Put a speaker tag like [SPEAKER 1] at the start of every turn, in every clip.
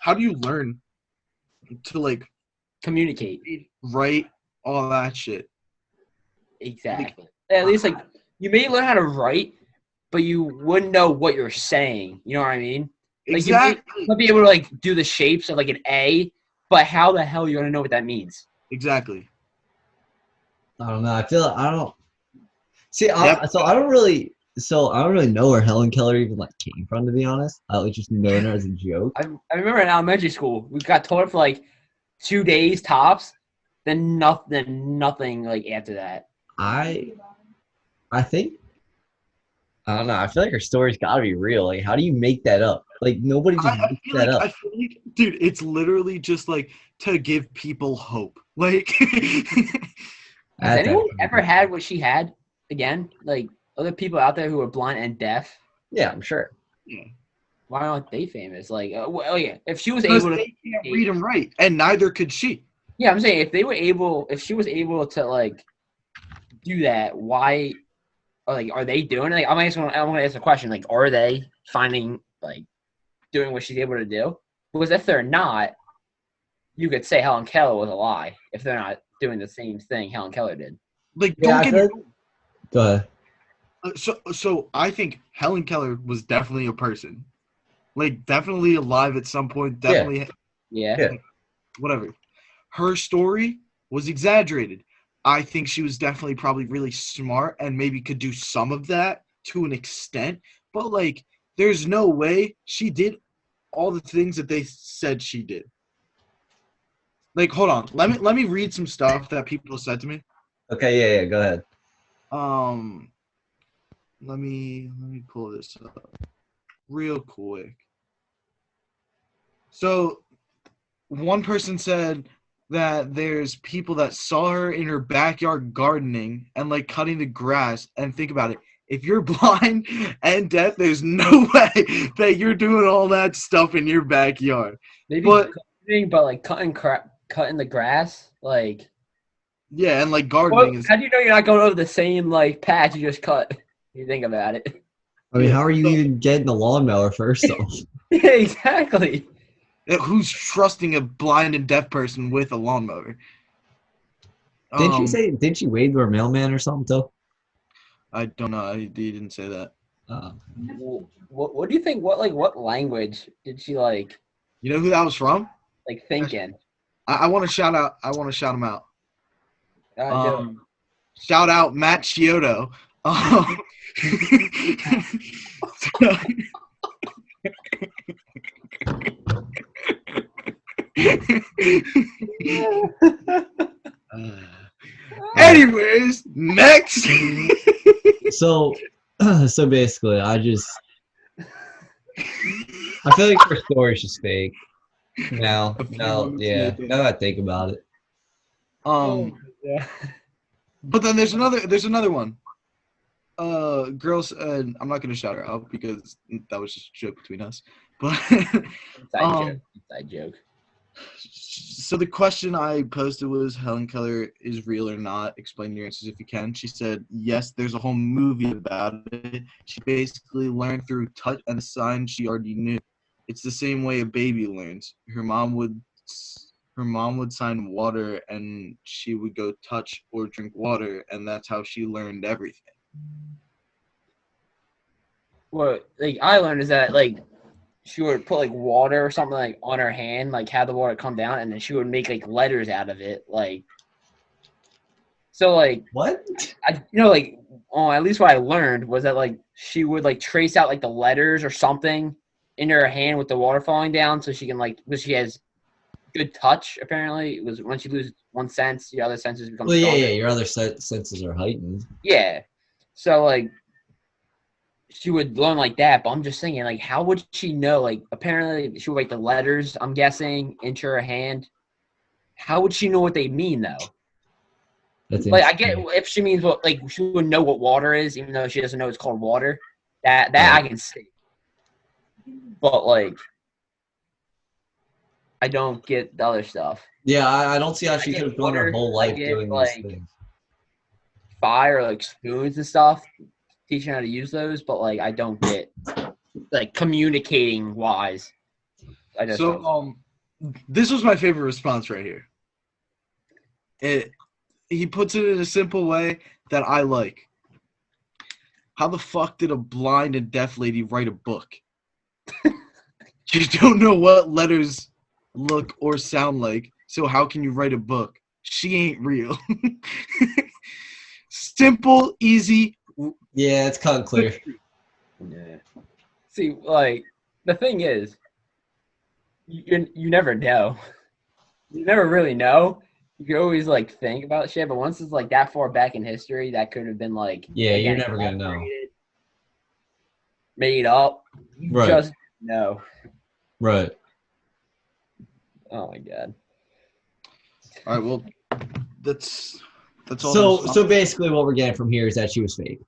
[SPEAKER 1] how do you learn to like
[SPEAKER 2] communicate?
[SPEAKER 1] write all that shit?
[SPEAKER 2] Exactly. At least like you may learn how to write, but you wouldn't know what you're saying. You know what I mean? Like
[SPEAKER 1] Exactly.
[SPEAKER 2] you might be able to like do the shapes of like an A, but how the hell are you gonna know what that means?
[SPEAKER 1] Exactly.
[SPEAKER 3] I don't know. I feel I don't see.
[SPEAKER 1] Yep.
[SPEAKER 3] I don't really. So I don't really know where Helen Keller even like came from, to be honest. I was just knowing her as a joke.
[SPEAKER 2] I remember in elementary school, we got taught it for like 2 days tops, then nothing like after that.
[SPEAKER 3] I think I don't know. I feel like her story's got to be real. Like, how do you make that up? Like, nobody just makes that up.
[SPEAKER 1] I feel like, dude, it's literally just like to give people hope. Like,
[SPEAKER 2] has anyone ever had what she had again? Like other people out there who are blind and deaf?
[SPEAKER 3] Yeah, I'm sure.
[SPEAKER 1] Yeah.
[SPEAKER 2] Why aren't they famous? Like, oh yeah, if she was able to,
[SPEAKER 1] they can't read and write, and neither could she.
[SPEAKER 2] Yeah, I'm saying if she was able to like do that, why? Like, are they doing it? Like, I'm gonna ask a question. Like, are they finding like doing what she's able to do? Because if they're not, you could say Helen Keller was a lie. If they're not doing the same thing Helen Keller did.
[SPEAKER 1] Like, don't get me wrong.
[SPEAKER 3] Go ahead.
[SPEAKER 1] So I think Helen Keller was definitely a person. Like, definitely alive at some point. Definitely.
[SPEAKER 2] Yeah.
[SPEAKER 1] Whatever. Her story was exaggerated. I think she was definitely probably really smart and maybe could do some of that to an extent. But, like, there's no way she did all the things that they said she did. Like, hold on. Let me read some stuff that people said to me.
[SPEAKER 3] Okay, yeah, go ahead.
[SPEAKER 1] Let me pull this up real quick. So, one person said that there's people that saw her in her backyard gardening and like cutting the grass. And think about it. If you're blind and deaf, there's no way that you're doing all that stuff in your backyard.
[SPEAKER 2] Maybe but like cutting the grass, like
[SPEAKER 1] yeah, and like gardening is.
[SPEAKER 2] How do you know you're not going over the same like patch you just cut? You think about it.
[SPEAKER 3] I mean, how are you even getting the lawnmower first off?
[SPEAKER 2] Yeah, exactly.
[SPEAKER 1] Who's trusting a blind and deaf person with a lawnmower?
[SPEAKER 3] Didn't she wave to her mailman or something too?
[SPEAKER 1] I don't know. He didn't say that.
[SPEAKER 2] What do you think? What language did she like?
[SPEAKER 1] You know who that was from?
[SPEAKER 2] Like thinking.
[SPEAKER 1] I want to shout out. I want to shout him out.
[SPEAKER 2] Shout
[SPEAKER 1] out Matt Chiodo. Anyways, next.
[SPEAKER 3] So basically, I feel like her story's just fake. Now that I think about it.
[SPEAKER 2] Yeah.
[SPEAKER 1] But then there's another one. Girls, I'm not gonna shout her out because that was just a joke between us. But
[SPEAKER 2] inside joke.
[SPEAKER 1] So the question I posted was, Helen Keller is real or not? Explain your answers if you can. She said, yes, there's a whole movie about it. She basically learned through touch and the signs she already knew. It's the same way a baby learns. Her mom would sign water and she would go touch or drink water, and that's how she learned everything.
[SPEAKER 2] What like I learned is that like she would put like water or something like on her hand, like have the water come down, and then she would make like letters out of it, like. So like
[SPEAKER 3] what?
[SPEAKER 2] Like at least what I learned was that like she would like trace out like the letters or something in her hand with the water falling down, so she can like because she has good touch. Apparently, it was once you lose one sense, your other senses become.
[SPEAKER 3] Well, yeah, your other senses are heightened.
[SPEAKER 2] Yeah, so like. She would learn like that, but I'm just thinking, like, how would she know? Like, apparently she would write the letters, I'm guessing, into her hand. How would she know what they mean, though?
[SPEAKER 3] That's
[SPEAKER 2] like, I get if she means what, like, she would know what water is, even though she doesn't know it's called water. That I can see. But, like, I don't get the other stuff.
[SPEAKER 3] Yeah, I don't see how she could have gone her whole life doing these things.
[SPEAKER 2] Fire, like, spoons and stuff. Teaching how to use those, but like I don't get like communicating wise.
[SPEAKER 1] So this was my favorite response right here. He puts it in a simple way that I like. How the fuck did a blind and deaf lady write a book? You don't know what letters look or sound like, so how can you write a book? She ain't real. Simple, easy.
[SPEAKER 3] Yeah, it's kind of clear.
[SPEAKER 2] Yeah. See, like, the thing is, you never know. You never really know. You can always, like, think about shit, but once it's, like, that far back in history, that could have been, like...
[SPEAKER 3] Yeah, you're never going to know.
[SPEAKER 2] Made up. You
[SPEAKER 3] Right.
[SPEAKER 2] just know.
[SPEAKER 3] Right.
[SPEAKER 2] Oh, my God.
[SPEAKER 1] All right, well, that's all.
[SPEAKER 3] So basically what we're getting from here is that she was fake.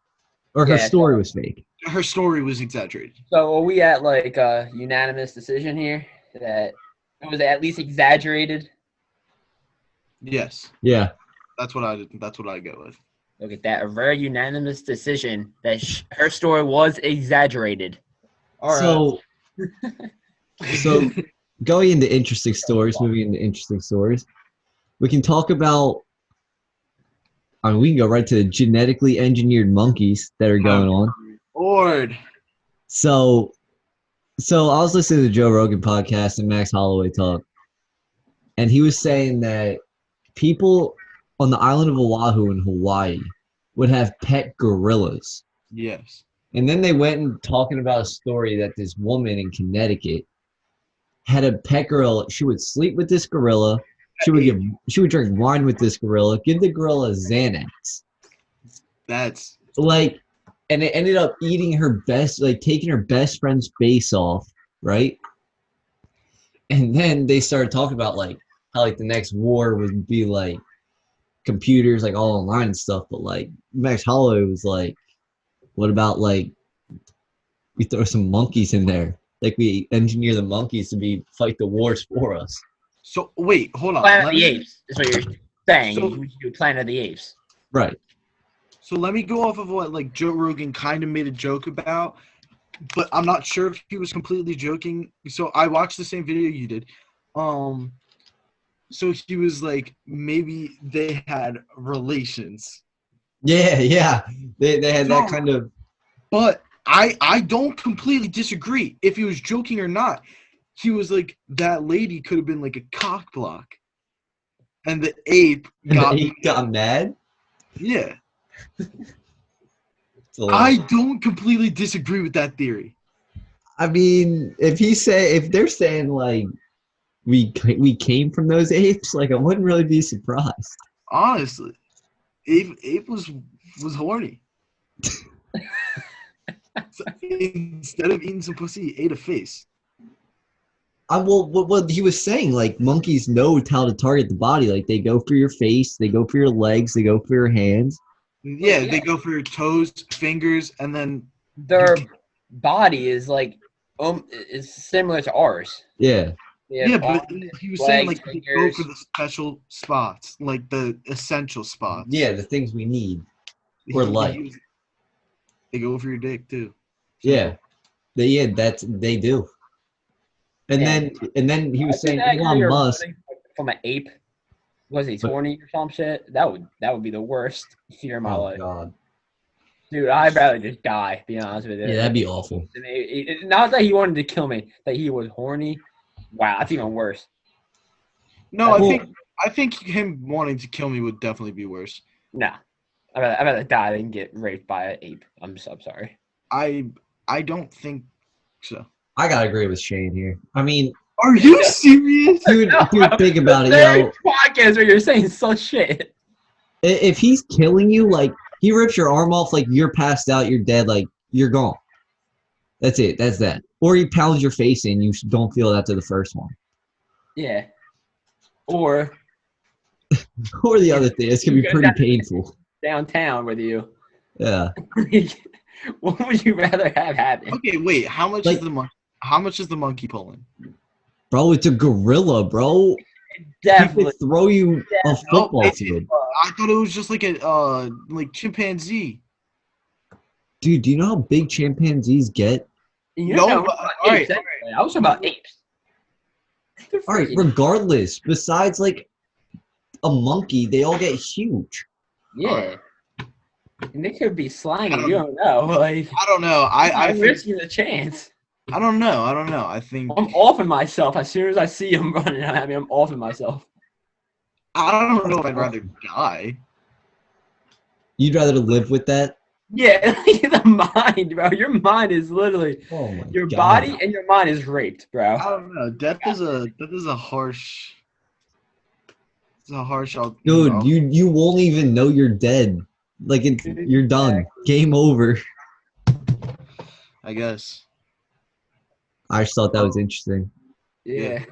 [SPEAKER 3] Or her
[SPEAKER 2] Yeah,
[SPEAKER 3] story was fake.
[SPEAKER 1] Her story was exaggerated.
[SPEAKER 2] So are we at, like, a unanimous decision here that it was at least exaggerated?
[SPEAKER 1] Yes.
[SPEAKER 3] Yeah.
[SPEAKER 1] That's what I go with.
[SPEAKER 2] Look at that. A very unanimous decision that her story was exaggerated. All right.
[SPEAKER 3] So going into interesting stories, moving into interesting stories, we can talk about, we can go right to the genetically engineered monkeys that are going on.
[SPEAKER 1] Lord.
[SPEAKER 3] So I was listening to the Joe Rogan podcast and Max Holloway talk, and he was saying that people on the island of Oahu in Hawaii would have pet gorillas.
[SPEAKER 1] Yes.
[SPEAKER 3] And then they went and talking about a story that this woman in Connecticut had a pet gorilla. She would sleep with this gorilla. She would drink wine with this gorilla, give the gorilla Xanax.
[SPEAKER 1] That's
[SPEAKER 3] like, and it ended up eating her best, like taking her best friend's face off, right? And then they started talking about like how like the next war would be like computers, like all online and stuff. But like Max Holloway was like, what about like we throw some monkeys in there? Like we engineer the monkeys to fight the wars for us.
[SPEAKER 1] So wait, hold on.
[SPEAKER 2] Planet of the Apes is what you're saying.
[SPEAKER 1] So,
[SPEAKER 2] You do Planet of the Apes.
[SPEAKER 3] Right.
[SPEAKER 1] So let me go off of what like Joe Rogan kind of made a joke about, but I'm not sure if he was completely joking. So I watched the same video you did. So he was like, maybe they had relations.
[SPEAKER 3] Yeah. They had that kind of.
[SPEAKER 1] But I don't completely disagree. If he was joking or not, he was like, that lady could have been like a cock block. And the ape
[SPEAKER 3] got mad?
[SPEAKER 1] Yeah. I don't completely disagree with that theory.
[SPEAKER 3] I mean, if they're saying like we came from those apes, like I wouldn't really be surprised.
[SPEAKER 1] Honestly, ape was horny. So instead of eating some pussy, he ate a face.
[SPEAKER 3] Well, what he was saying, like monkeys know how to target the body. Like they go for your face, they go for your legs, they go for your hands.
[SPEAKER 1] Yeah, they go for your toes, fingers, and then
[SPEAKER 2] their body is like is similar to ours.
[SPEAKER 3] Yeah.
[SPEAKER 1] Yeah, but he was saying like they go for the special spots, like the essential spots.
[SPEAKER 3] Yeah, the things we need or like.
[SPEAKER 1] They go for your dick too.
[SPEAKER 3] Yeah, they do. And then he was saying Elon Musk
[SPEAKER 2] from an ape. Was he horny or some shit? That would be the worst fear in my life.
[SPEAKER 3] God.
[SPEAKER 2] Dude, I'd rather just die, to be honest with you.
[SPEAKER 3] Yeah, that'd be awful.
[SPEAKER 2] Not that he wanted to kill me, that he was horny. Wow, that's even worse.
[SPEAKER 1] No, I think him wanting to kill me would definitely be worse.
[SPEAKER 2] Nah. I'd rather die than get raped by an ape. I'm sorry.
[SPEAKER 1] I don't think so.
[SPEAKER 3] I gotta agree with Shane here. I mean,
[SPEAKER 1] are you serious?
[SPEAKER 3] Dude, think about it, yo.
[SPEAKER 2] Podcast where you're saying such shit.
[SPEAKER 3] If he's killing you, like, he rips your arm off, like, you're passed out, you're dead, like, you're gone. That's it. That's that. Or he pounds your face in, you don't feel it after the first one.
[SPEAKER 2] Yeah. Or
[SPEAKER 3] the other thing. It's going to be pretty painful.
[SPEAKER 2] Downtown with you.
[SPEAKER 3] Yeah.
[SPEAKER 2] What would you rather have happen?
[SPEAKER 1] Okay, wait. How much is the monkey pulling?
[SPEAKER 3] Bro, it's a gorilla, bro.
[SPEAKER 2] Definitely.
[SPEAKER 3] He could throw you a football field.
[SPEAKER 1] I thought it was just like a chimpanzee.
[SPEAKER 3] Dude, do you know how big chimpanzees get?
[SPEAKER 2] I was talking about apes.
[SPEAKER 3] All right, regardless, besides like a monkey, they all get huge.
[SPEAKER 2] Yeah. And they could be slimy.
[SPEAKER 1] I don't
[SPEAKER 2] You don't know. Like,
[SPEAKER 1] I don't know. I
[SPEAKER 2] I'm
[SPEAKER 1] think,
[SPEAKER 2] risking the chance.
[SPEAKER 1] I don't know. I think
[SPEAKER 2] I'm offing myself as soon as I see him running at me. I'm offing myself.
[SPEAKER 1] I don't know if I'd rather die.
[SPEAKER 3] You'd rather live with that?
[SPEAKER 2] Yeah, the mind, bro. Your mind is literally
[SPEAKER 3] Oh my
[SPEAKER 2] your
[SPEAKER 3] God.
[SPEAKER 2] body and your mind is raped, bro.
[SPEAKER 1] I don't know. Death is a harsh. It's a harsh.
[SPEAKER 3] Dude, you won't even know you're dead. Like you're done. Game over.
[SPEAKER 1] I guess.
[SPEAKER 3] I just thought that was interesting.
[SPEAKER 2] Yeah.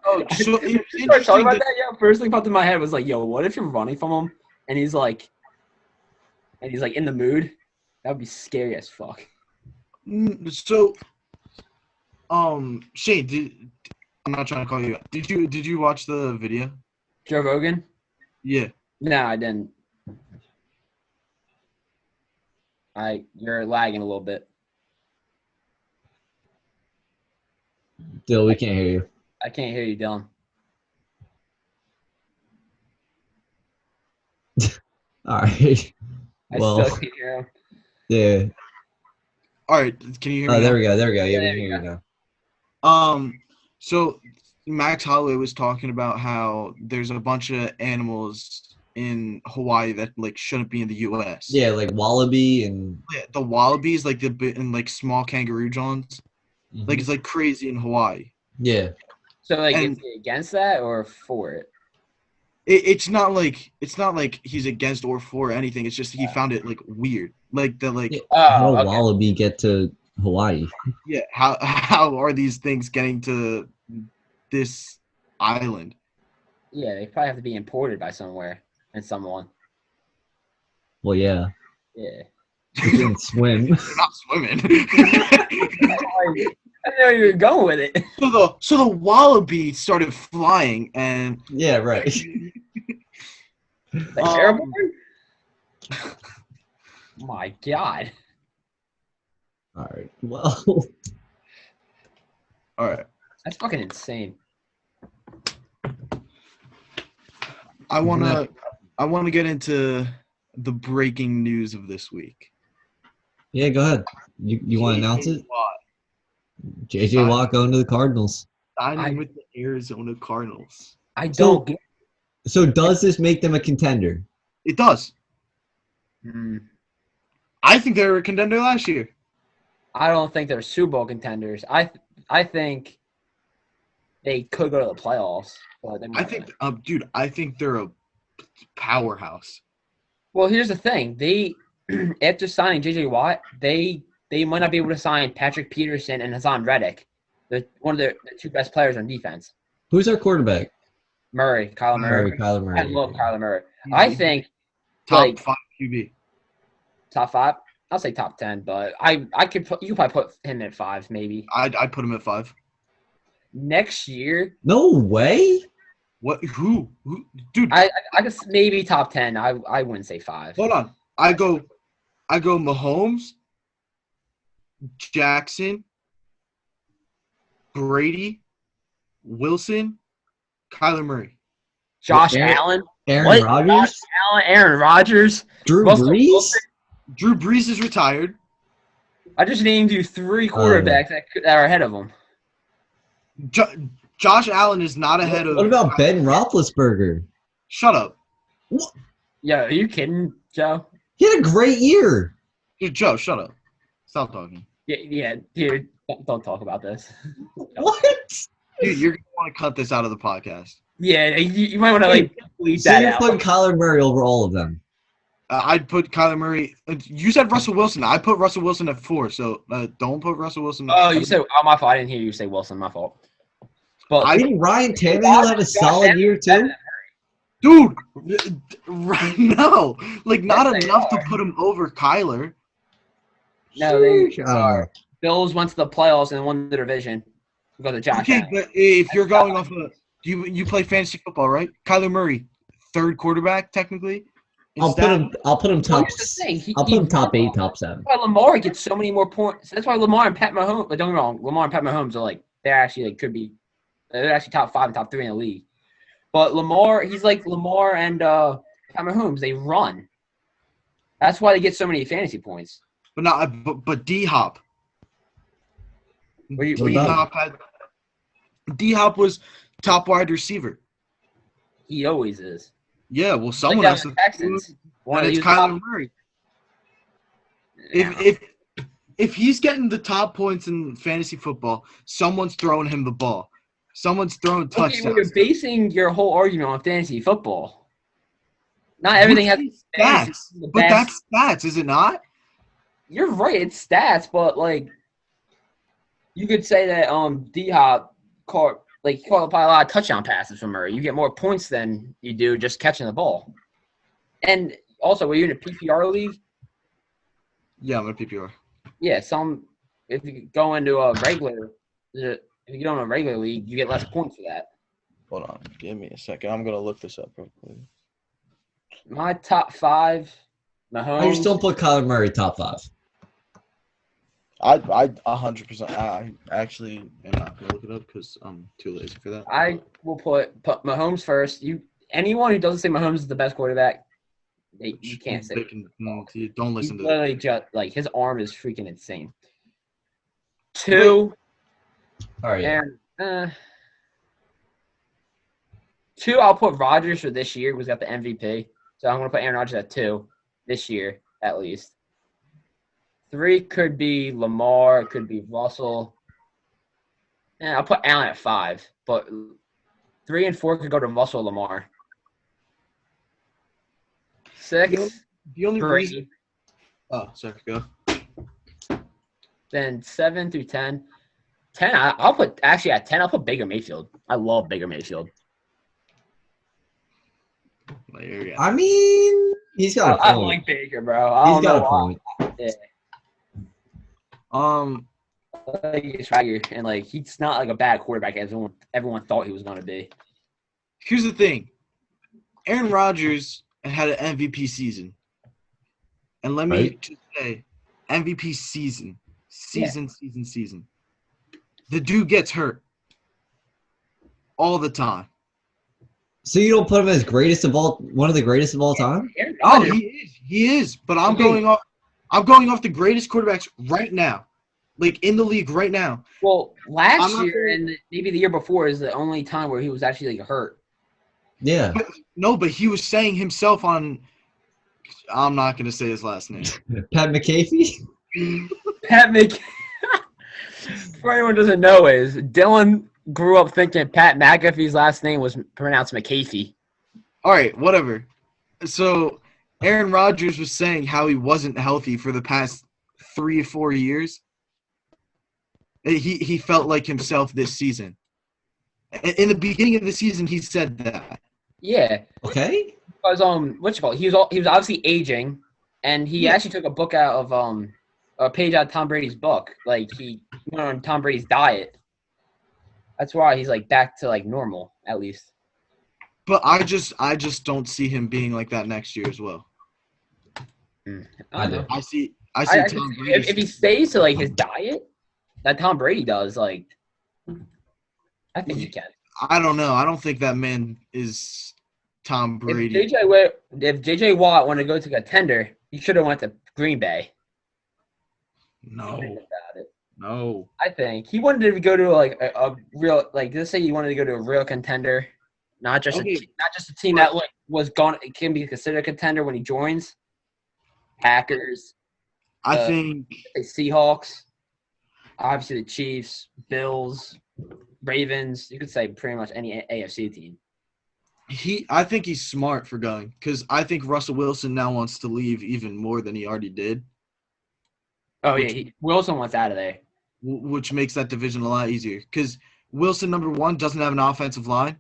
[SPEAKER 1] Oh, so
[SPEAKER 2] I started talking about that. Yeah, first thing popped in my head was like, yo, what if you're running from him and he's like in the mood? That would be scary as fuck.
[SPEAKER 1] So, Shane, I'm not trying to call you out. Did you watch the video?
[SPEAKER 2] Joe Rogan?
[SPEAKER 1] Yeah.
[SPEAKER 2] No, I didn't. You're lagging a little bit.
[SPEAKER 3] Still, we can't hear you.
[SPEAKER 2] I can't hear you, Dylan.
[SPEAKER 3] All right.
[SPEAKER 2] I
[SPEAKER 3] Well,
[SPEAKER 2] still can't hear him.
[SPEAKER 3] yeah.
[SPEAKER 1] All right. Can you hear me?
[SPEAKER 3] Oh,
[SPEAKER 1] now?
[SPEAKER 3] there we go. There we go. Yeah, we
[SPEAKER 2] There
[SPEAKER 3] can
[SPEAKER 2] you
[SPEAKER 3] hear you now.
[SPEAKER 1] So Max Holloway was talking about how there's a bunch of animals in Hawaii that like shouldn't be in the U.S.
[SPEAKER 3] Yeah, like wallaby and
[SPEAKER 1] Yeah, the wallabies, like and like small kangaroo johns, like it's like crazy in Hawaii.
[SPEAKER 3] yeah.
[SPEAKER 2] So, like,
[SPEAKER 1] And-
[SPEAKER 2] is he against that or for it?
[SPEAKER 1] It's not like he's against or for anything. It's just he found it like weird, like the like
[SPEAKER 3] Yeah.
[SPEAKER 2] Oh,
[SPEAKER 3] How
[SPEAKER 2] okay.
[SPEAKER 3] wallaby get to Hawaii?
[SPEAKER 1] yeah. How are these things getting to this island?
[SPEAKER 2] Yeah, they probably have to be imported by somewhere and someone.
[SPEAKER 3] Well, yeah.
[SPEAKER 2] Yeah.
[SPEAKER 3] They didn't swim.
[SPEAKER 1] They're not swimming.
[SPEAKER 2] I didn't know you were going with it.
[SPEAKER 1] So the wallaby started flying and
[SPEAKER 3] Yeah, right.
[SPEAKER 2] The airborne? My God.
[SPEAKER 3] All right. Well,
[SPEAKER 1] all right.
[SPEAKER 2] That's fucking insane.
[SPEAKER 1] I wanna get into the breaking news of this week.
[SPEAKER 3] yeah, go ahead. You want to announce it?
[SPEAKER 1] Watt
[SPEAKER 3] JJ Watt going to the Cardinals.
[SPEAKER 1] signing with the Arizona Cardinals.
[SPEAKER 2] I
[SPEAKER 3] So-
[SPEAKER 2] don't get
[SPEAKER 3] So does this make them a contender?
[SPEAKER 1] It does.
[SPEAKER 2] Mm,
[SPEAKER 1] I think they were a contender last year.
[SPEAKER 2] I don't think they're Super Bowl contenders. I think they could go to the playoffs. But
[SPEAKER 1] I think, dude, I think they're a powerhouse.
[SPEAKER 2] Well, here's the thing. They after signing JJ Watt, they might not be able to sign Patrick Peterson and Hassan Reddick. They're one of the two best players on defense.
[SPEAKER 3] Who's our quarterback?
[SPEAKER 2] Kyler Murray.
[SPEAKER 3] Kyler Murray.
[SPEAKER 2] I love Kyler Murray. I think
[SPEAKER 1] Top
[SPEAKER 2] like
[SPEAKER 1] 5 QB.
[SPEAKER 2] top 5. I'll say top 10, but you could probably put him at 5 maybe.
[SPEAKER 1] I'd put him at 5.
[SPEAKER 2] Next year,
[SPEAKER 3] No way.
[SPEAKER 1] What? Who? Dude,
[SPEAKER 2] I guess maybe top 10. I wouldn't say 5.
[SPEAKER 1] hold on. I go Mahomes, Jackson, Brady, Wilson, Kyler Murray.
[SPEAKER 2] Josh
[SPEAKER 3] Aaron-
[SPEAKER 2] Allen,
[SPEAKER 3] Aaron
[SPEAKER 2] What?
[SPEAKER 3] Rodgers?
[SPEAKER 2] Aaron Rodgers,
[SPEAKER 3] Drew
[SPEAKER 2] Russell
[SPEAKER 3] Brees?
[SPEAKER 2] Wilson.
[SPEAKER 1] Drew Brees is retired.
[SPEAKER 2] I just named you 3 quarterbacks that are ahead of him.
[SPEAKER 1] Josh Allen is not ahead of.
[SPEAKER 3] What about Ben Roethlisberger?
[SPEAKER 1] Shut up,
[SPEAKER 2] Yeah, are you kidding, Joe?
[SPEAKER 3] He had a great year.
[SPEAKER 1] dude. Joe, shut up. Stop talking.
[SPEAKER 2] Yeah, dude, don't talk about this.
[SPEAKER 3] What?
[SPEAKER 1] Dude, you're gonna want to cut this out of the podcast.
[SPEAKER 2] Yeah, you might want to like bleep
[SPEAKER 3] So
[SPEAKER 2] that
[SPEAKER 3] you're
[SPEAKER 2] out.
[SPEAKER 3] putting Kyler Murray over all of them.
[SPEAKER 1] I'd put Kyler Murray. You said Russell Wilson. I put Russell Wilson at 4. So don't put Russell Wilson.
[SPEAKER 2] Oh, you said my fault. I didn't hear you say Wilson. My fault. But
[SPEAKER 3] Didn't Ryan Tannehill have a solid year too?
[SPEAKER 1] dude. Right now, like not
[SPEAKER 2] Yes, they
[SPEAKER 1] enough to
[SPEAKER 2] are.
[SPEAKER 1] put him over Kyler.
[SPEAKER 2] No, they
[SPEAKER 3] Sheesh, I don't know.
[SPEAKER 2] Bills went to the playoffs and won the division because of Josh
[SPEAKER 1] Okay,
[SPEAKER 2] Allen.
[SPEAKER 1] but if you're going off of you play fantasy football, right? Kyler Murray, 3rd quarterback technically.
[SPEAKER 3] I'll put him
[SPEAKER 2] Well,
[SPEAKER 3] top.
[SPEAKER 2] here's the thing.
[SPEAKER 3] I'll put him top 8, top 7.
[SPEAKER 2] That's why Lamar gets so many more points. That's why Lamar and Pat Mahomes. But don't get me wrong, Lamar and Pat Mahomes are like they're actually like could be They're actually top 5 and top 3 in the league. But Lamar, he's like Lamar and Cameron Holmes. They run. That's why they get so many fantasy points.
[SPEAKER 1] But D-Hop. D-Hop was top wide receiver.
[SPEAKER 2] He always is.
[SPEAKER 1] Yeah, well, someone has to.
[SPEAKER 2] Texans.
[SPEAKER 1] And it's Kyler Murray.
[SPEAKER 2] Yeah.
[SPEAKER 1] If he's getting the top points in fantasy football, someone's throwing him the ball. Someone's throwing touchdowns.
[SPEAKER 2] Okay, you're basing your whole argument on fantasy football. Not everything has
[SPEAKER 1] stats. But that's stats, is it not?
[SPEAKER 2] You're right, it's stats, but like you could say that D-Hop caught probably a lot of touchdown passes from Murray. You get more points than you do just catching the ball. And also, were you in a PPR league?
[SPEAKER 1] Yeah, I'm in a PPR.
[SPEAKER 2] Yeah, if you go into a regular league, you get less points for that.
[SPEAKER 1] Hold on, give me a second. I'm gonna look this up real quick.
[SPEAKER 2] My top 5, Mahomes.
[SPEAKER 3] I just don't put Kyler Murray top 5.
[SPEAKER 1] I 100%. I actually am not gonna look it up because I'm too lazy for that.
[SPEAKER 2] I will put Mahomes first. Anyone who doesn't say Mahomes is the best quarterback, you can't say.
[SPEAKER 1] Don't listen to that.
[SPEAKER 2] Literally, just like his arm is freaking insane. 2.
[SPEAKER 3] All right.
[SPEAKER 2] And 2, I'll put Rodgers for this year. Was got the MVP, so I'm gonna put Aaron Rodgers at 2 this year at least. 3 could be Lamar. It could be Russell. And I'll put Allen at 5. But 3 and 4 could go to Russell, Lamar. 6.
[SPEAKER 1] The only
[SPEAKER 2] Brady.
[SPEAKER 1] reason. Oh, sorry. Go.
[SPEAKER 2] Then 7 through 10. 10, I'll put actually at 10. I'll put Baker Mayfield. I love Baker Mayfield.
[SPEAKER 3] I mean, he's got a point.
[SPEAKER 2] I like Baker, bro.
[SPEAKER 3] He's got a point.
[SPEAKER 2] Yeah. He's swagger, and like he's not like a bad quarterback as everyone thought he was going to be.
[SPEAKER 1] Here's the thing. Aaron Rodgers had an MVP season. And let me just say, MVP season. Season. The dude gets hurt all the time.
[SPEAKER 3] So you don't put him as one of the greatest of all time?
[SPEAKER 1] Oh, he is. But I'm going off the greatest quarterbacks right now. Like in the league right now.
[SPEAKER 2] Well, last year and maybe the year before is the only time where he was actually like hurt.
[SPEAKER 3] Yeah.
[SPEAKER 1] But he was saying himself on I'm not going to say his last name.
[SPEAKER 3] Pat McAfee?
[SPEAKER 2] Pat McAfee. For anyone who doesn't know, is Dylan grew up thinking Pat McAfee's last name was pronounced McAfee.
[SPEAKER 1] All right, whatever. So Aaron Rodgers was saying how he wasn't healthy for the past 3 or 4 years. He felt like himself this season. In the beginning of the season, he said that.
[SPEAKER 2] Yeah.
[SPEAKER 3] Okay.
[SPEAKER 2] Because he was obviously aging, and he actually took a book out of a page out of Tom Brady's book. Like he went on Tom Brady's diet. That's why he's like back to like normal at least.
[SPEAKER 1] But I just don't see him being like that next year as well.
[SPEAKER 2] I do.
[SPEAKER 1] I see Tom Brady.
[SPEAKER 2] If he stays to like his diet that Tom Brady does, like I think he can.
[SPEAKER 1] I don't know. I don't think that man is Tom Brady.
[SPEAKER 2] If JJ Watt wanted to go to a contender, he should have went to Green Bay.
[SPEAKER 1] No.
[SPEAKER 2] About it.
[SPEAKER 1] No.
[SPEAKER 2] I think he wanted to go to like a real let's say he wanted to go to a real contender, not just a team that like was gone. It can be considered a contender when he joins. Packers.
[SPEAKER 1] I think
[SPEAKER 2] Seahawks. Obviously the Chiefs, Bills, Ravens. You could say pretty much any AFC team.
[SPEAKER 1] I think he's smart for going because I think Russell Wilson now wants to leave even more than he already did.
[SPEAKER 2] Oh, Wilson wants out of there.
[SPEAKER 1] Which makes that division a lot easier. Because Wilson, number 1, doesn't have an offensive line.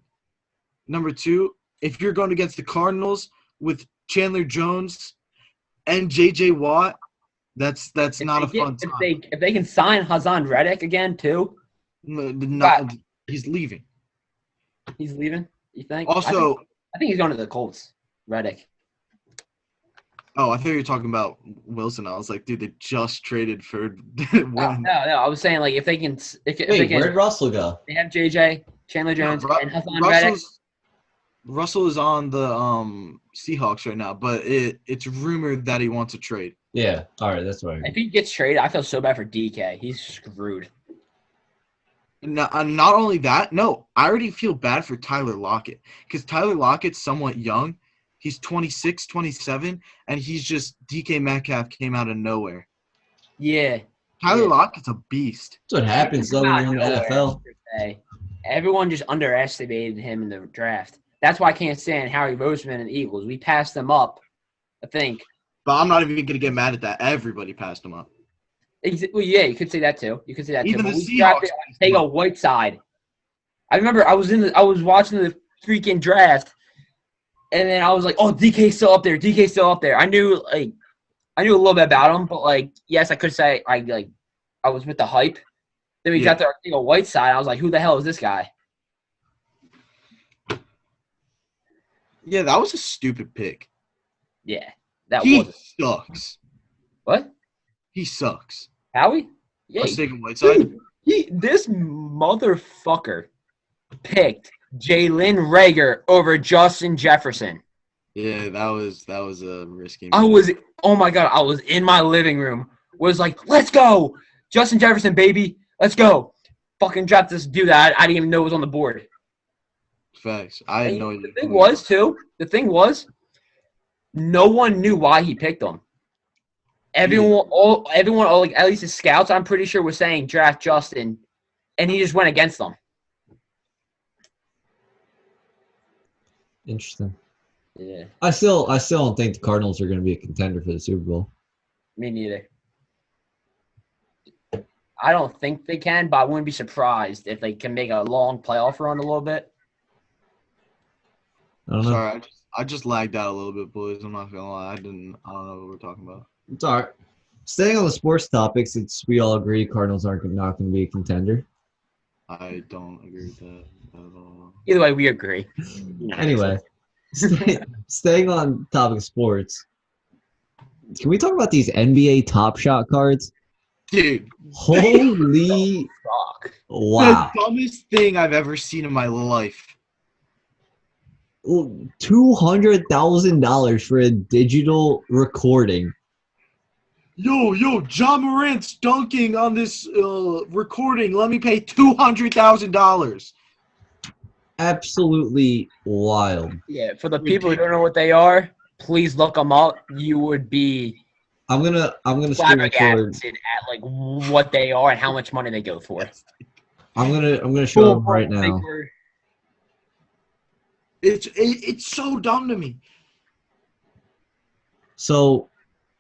[SPEAKER 1] Number 2, if you're going against the Cardinals with Chandler Jones and J.J. Watt, that's not a fun time.
[SPEAKER 2] If they can sign Hassan Reddick again, too.
[SPEAKER 1] He's leaving.
[SPEAKER 2] He's leaving, you think?
[SPEAKER 1] Also,
[SPEAKER 2] I think he's going to the Colts, Reddick.
[SPEAKER 1] Oh, I thought you were talking about Wilson. I was like, dude, they just traded for one.
[SPEAKER 2] No. I was saying like if they can.
[SPEAKER 3] Where'd Russell go?
[SPEAKER 2] They have JJ. Chandler Jones and Hassan Reddick.
[SPEAKER 1] Russell is on the Seahawks right now, but it's rumored that he wants a trade.
[SPEAKER 3] Yeah. All right. That's right.
[SPEAKER 2] If he gets traded, I feel so bad for DK. He's screwed.
[SPEAKER 1] Not only that, no, I already feel bad for Tyler Lockett because Tyler Lockett's somewhat young. He's 26, 27, and he's just DK Metcalf came out of nowhere.
[SPEAKER 2] Yeah.
[SPEAKER 1] Tyler Lockett's a beast.
[SPEAKER 3] That's what happens though when you're in the NFL.
[SPEAKER 2] Everyone just underestimated him in the draft. That's why I can't stand Howie Roseman and the Eagles. We passed them up, I think.
[SPEAKER 1] But I'm not even going to get mad at that. Everybody passed him up.
[SPEAKER 2] Well, yeah, you could say that too. You could say that
[SPEAKER 1] Even
[SPEAKER 2] too.
[SPEAKER 1] the Seahawks.
[SPEAKER 2] Take a Whiteside. I remember I was watching the freaking draft, and then I was like, "Oh, DK's still up there. DK's still up there." I knew a little bit about him, but yes, I could say I was with the hype. Then we got to a Whiteside. I was like, "Who the hell is this guy?"
[SPEAKER 1] Yeah, that was a stupid pick.
[SPEAKER 2] Yeah,
[SPEAKER 1] he sucks.
[SPEAKER 2] What?
[SPEAKER 1] He sucks.
[SPEAKER 2] Howie? Yeah.
[SPEAKER 1] Let's take a Whiteside.
[SPEAKER 2] This motherfucker picked Jalen Reagor over Justin Jefferson.
[SPEAKER 1] Yeah, that was a risky move.
[SPEAKER 2] Oh my God, I was in my living room. Was like, let's go. Justin Jefferson, baby. Let's go. Fucking draft this dude that I didn't even know was on the board.
[SPEAKER 1] Facts. I had no idea.
[SPEAKER 2] The thing was, no one knew why he picked him. Everyone, at least his scouts, I'm pretty sure, was saying draft Justin, and he just went against them.
[SPEAKER 3] Interesting.
[SPEAKER 2] Yeah.
[SPEAKER 3] I still don't think the Cardinals are going to be a contender for the Super Bowl.
[SPEAKER 2] Me neither. I don't think they can, but I wouldn't be surprised if they can make a long playoff run a little bit.
[SPEAKER 3] I don't know.
[SPEAKER 1] Sorry, I just lagged out a little bit, boys. I'm not gonna lie. I don't know what we're talking about.
[SPEAKER 3] It's all right. Staying on the sports topics, we all agree Cardinals aren't not going to be a contender.
[SPEAKER 1] I don't agree with that at all.
[SPEAKER 2] Either way, we agree.
[SPEAKER 3] Anyway, staying on topic of sports, can we talk about these NBA Top Shot cards?
[SPEAKER 1] Dude.
[SPEAKER 3] Holy
[SPEAKER 2] fuck.
[SPEAKER 3] Wow.
[SPEAKER 1] The dumbest thing I've ever seen in my life.
[SPEAKER 3] $200,000 for a digital recording.
[SPEAKER 1] Yo, John Morant's dunking on this recording. Let me pay $200,000.
[SPEAKER 3] Absolutely wild.
[SPEAKER 2] Yeah, for the people who don't know what they are, please look them up. You would be
[SPEAKER 3] I'm gonna screen record
[SPEAKER 2] at what they are and how much money they go for.
[SPEAKER 3] I'm gonna show them right now.
[SPEAKER 1] It's so dumb to me.
[SPEAKER 3] So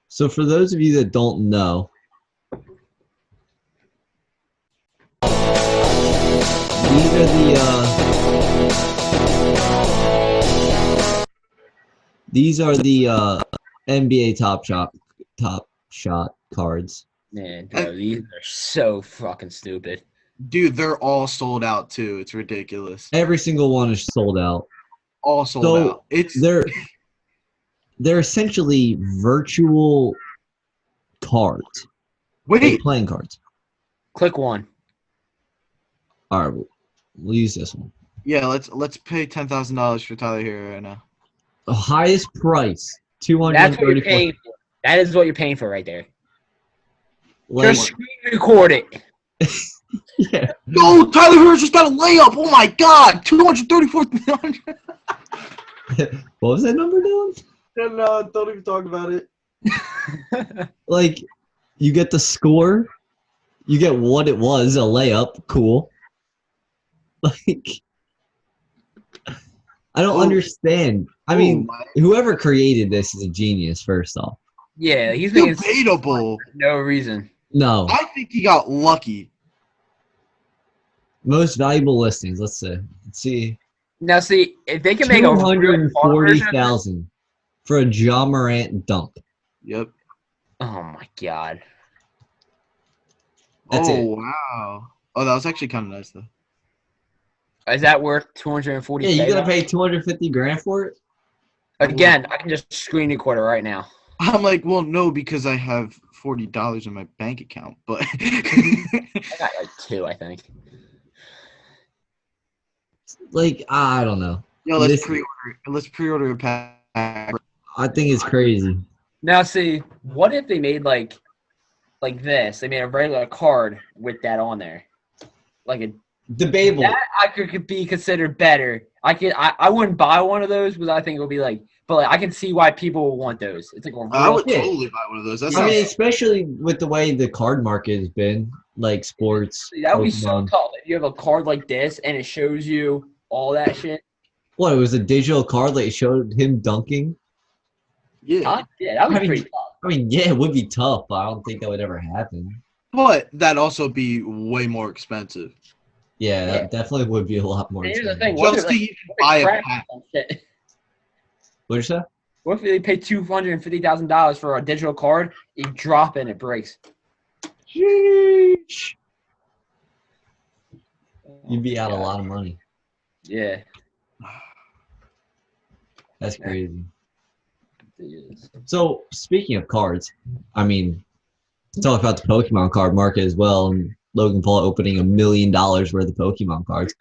[SPEAKER 3] for those of you that don't know, these are the NBA Top Shot cards.
[SPEAKER 2] Man, bro, these are so fucking stupid.
[SPEAKER 1] Dude, they're all sold out too. It's ridiculous.
[SPEAKER 3] Every single one is sold out.
[SPEAKER 1] All sold out.
[SPEAKER 3] They're essentially virtual cards.
[SPEAKER 1] Wait,
[SPEAKER 3] playing cards.
[SPEAKER 2] Click one.
[SPEAKER 3] All right, we'll use this one.
[SPEAKER 1] Yeah, let's pay $10,000 for Tyler Hero right now.
[SPEAKER 3] The highest price, $234.
[SPEAKER 2] That's what you're paying for. That is what you're paying for right there.
[SPEAKER 3] Like,
[SPEAKER 2] just screen record it.
[SPEAKER 3] Yeah.
[SPEAKER 1] No, Tyler Hero just got a layup. Oh my God, 234.
[SPEAKER 3] What was that number doing?
[SPEAKER 1] And don't even talk about it.
[SPEAKER 3] Like, you get the score, you get what it was, a layup, cool. Like, I don't understand. I mean, whoever created this is a genius, first off.
[SPEAKER 2] Yeah, he's making
[SPEAKER 1] debatable.
[SPEAKER 2] No reason.
[SPEAKER 3] No.
[SPEAKER 1] I think he got lucky.
[SPEAKER 3] Most valuable listings, let's see.
[SPEAKER 2] Now, see, if they can make a
[SPEAKER 3] $240,000 for a John Morant dunk.
[SPEAKER 1] Yep.
[SPEAKER 2] Oh my God.
[SPEAKER 3] That's it.
[SPEAKER 1] Wow. Oh, that was actually kind of nice though.
[SPEAKER 2] Is that worth $240,000?
[SPEAKER 3] Yeah, you gotta pay $250,000 for it.
[SPEAKER 2] Again, I can just screen record it right now.
[SPEAKER 1] I'm like, well, no, because I have $40 in my bank account, but
[SPEAKER 2] I got like two, I think.
[SPEAKER 3] Like, I don't know.
[SPEAKER 1] Yo,
[SPEAKER 3] This-
[SPEAKER 1] let's pre-order a pack.
[SPEAKER 3] I think it's crazy.
[SPEAKER 2] Now, see, what if they made like this? They made a regular card with that on there, like a
[SPEAKER 3] Debatable.
[SPEAKER 2] that I could be considered better. I wouldn't buy one of those because I think it would be like, but like, I can see why people would want those. It's like a real,
[SPEAKER 1] I would
[SPEAKER 3] Yeah.
[SPEAKER 1] totally buy one of those. That
[SPEAKER 3] I
[SPEAKER 1] sounds
[SPEAKER 3] mean, especially with the way the card market has been, like sports.
[SPEAKER 2] that would be so
[SPEAKER 3] Pokemon.
[SPEAKER 2] tough if you have a card like this and it shows you all that shit.
[SPEAKER 3] What? It was a digital card that showed him dunking.
[SPEAKER 1] yeah.
[SPEAKER 2] Huh? Yeah, that would
[SPEAKER 3] I
[SPEAKER 2] be
[SPEAKER 3] mean-
[SPEAKER 2] pretty tough.
[SPEAKER 3] I mean, yeah, it would be tough, but I don't think that would ever happen.
[SPEAKER 1] But that'd also be way more expensive.
[SPEAKER 3] Yeah,
[SPEAKER 2] Yeah.
[SPEAKER 3] that definitely would be a lot more.
[SPEAKER 2] And here's the
[SPEAKER 3] expensive.
[SPEAKER 2] thing: what
[SPEAKER 1] Just
[SPEAKER 2] if,
[SPEAKER 1] so
[SPEAKER 2] like,
[SPEAKER 1] you can
[SPEAKER 2] what
[SPEAKER 1] buy
[SPEAKER 2] if
[SPEAKER 1] a
[SPEAKER 2] cracks
[SPEAKER 1] pack.
[SPEAKER 2] and shit?
[SPEAKER 3] What'd you say?
[SPEAKER 2] What if they pay $250,000 for a digital card? You drop it and it breaks.
[SPEAKER 3] Sheesh. You'd be out a lot of money.
[SPEAKER 2] Yeah.
[SPEAKER 3] That's crazy.
[SPEAKER 2] It is.
[SPEAKER 3] So speaking of cards, I mean, talk about the Pokemon card market as well, and Logan Paul opening $1 million worth of Pokemon cards.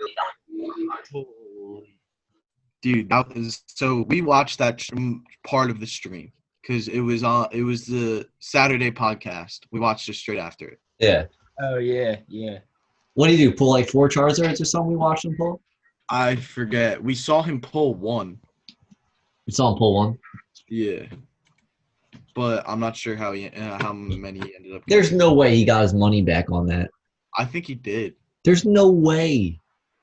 [SPEAKER 1] Dude, that was so. We watched that part of the stream because it was the Saturday podcast. We watched it straight after it.
[SPEAKER 3] Yeah.
[SPEAKER 2] Oh yeah, yeah.
[SPEAKER 3] What do you do? Pull like 4 Charizards or something? We watched him pull.
[SPEAKER 1] I forget. We saw him pull one.
[SPEAKER 3] We saw him pull one.
[SPEAKER 1] Yeah, but I'm not sure how many he ended up.
[SPEAKER 3] There's
[SPEAKER 1] getting.
[SPEAKER 3] no way he got his money back on that.
[SPEAKER 1] I think he did.
[SPEAKER 3] There's no way.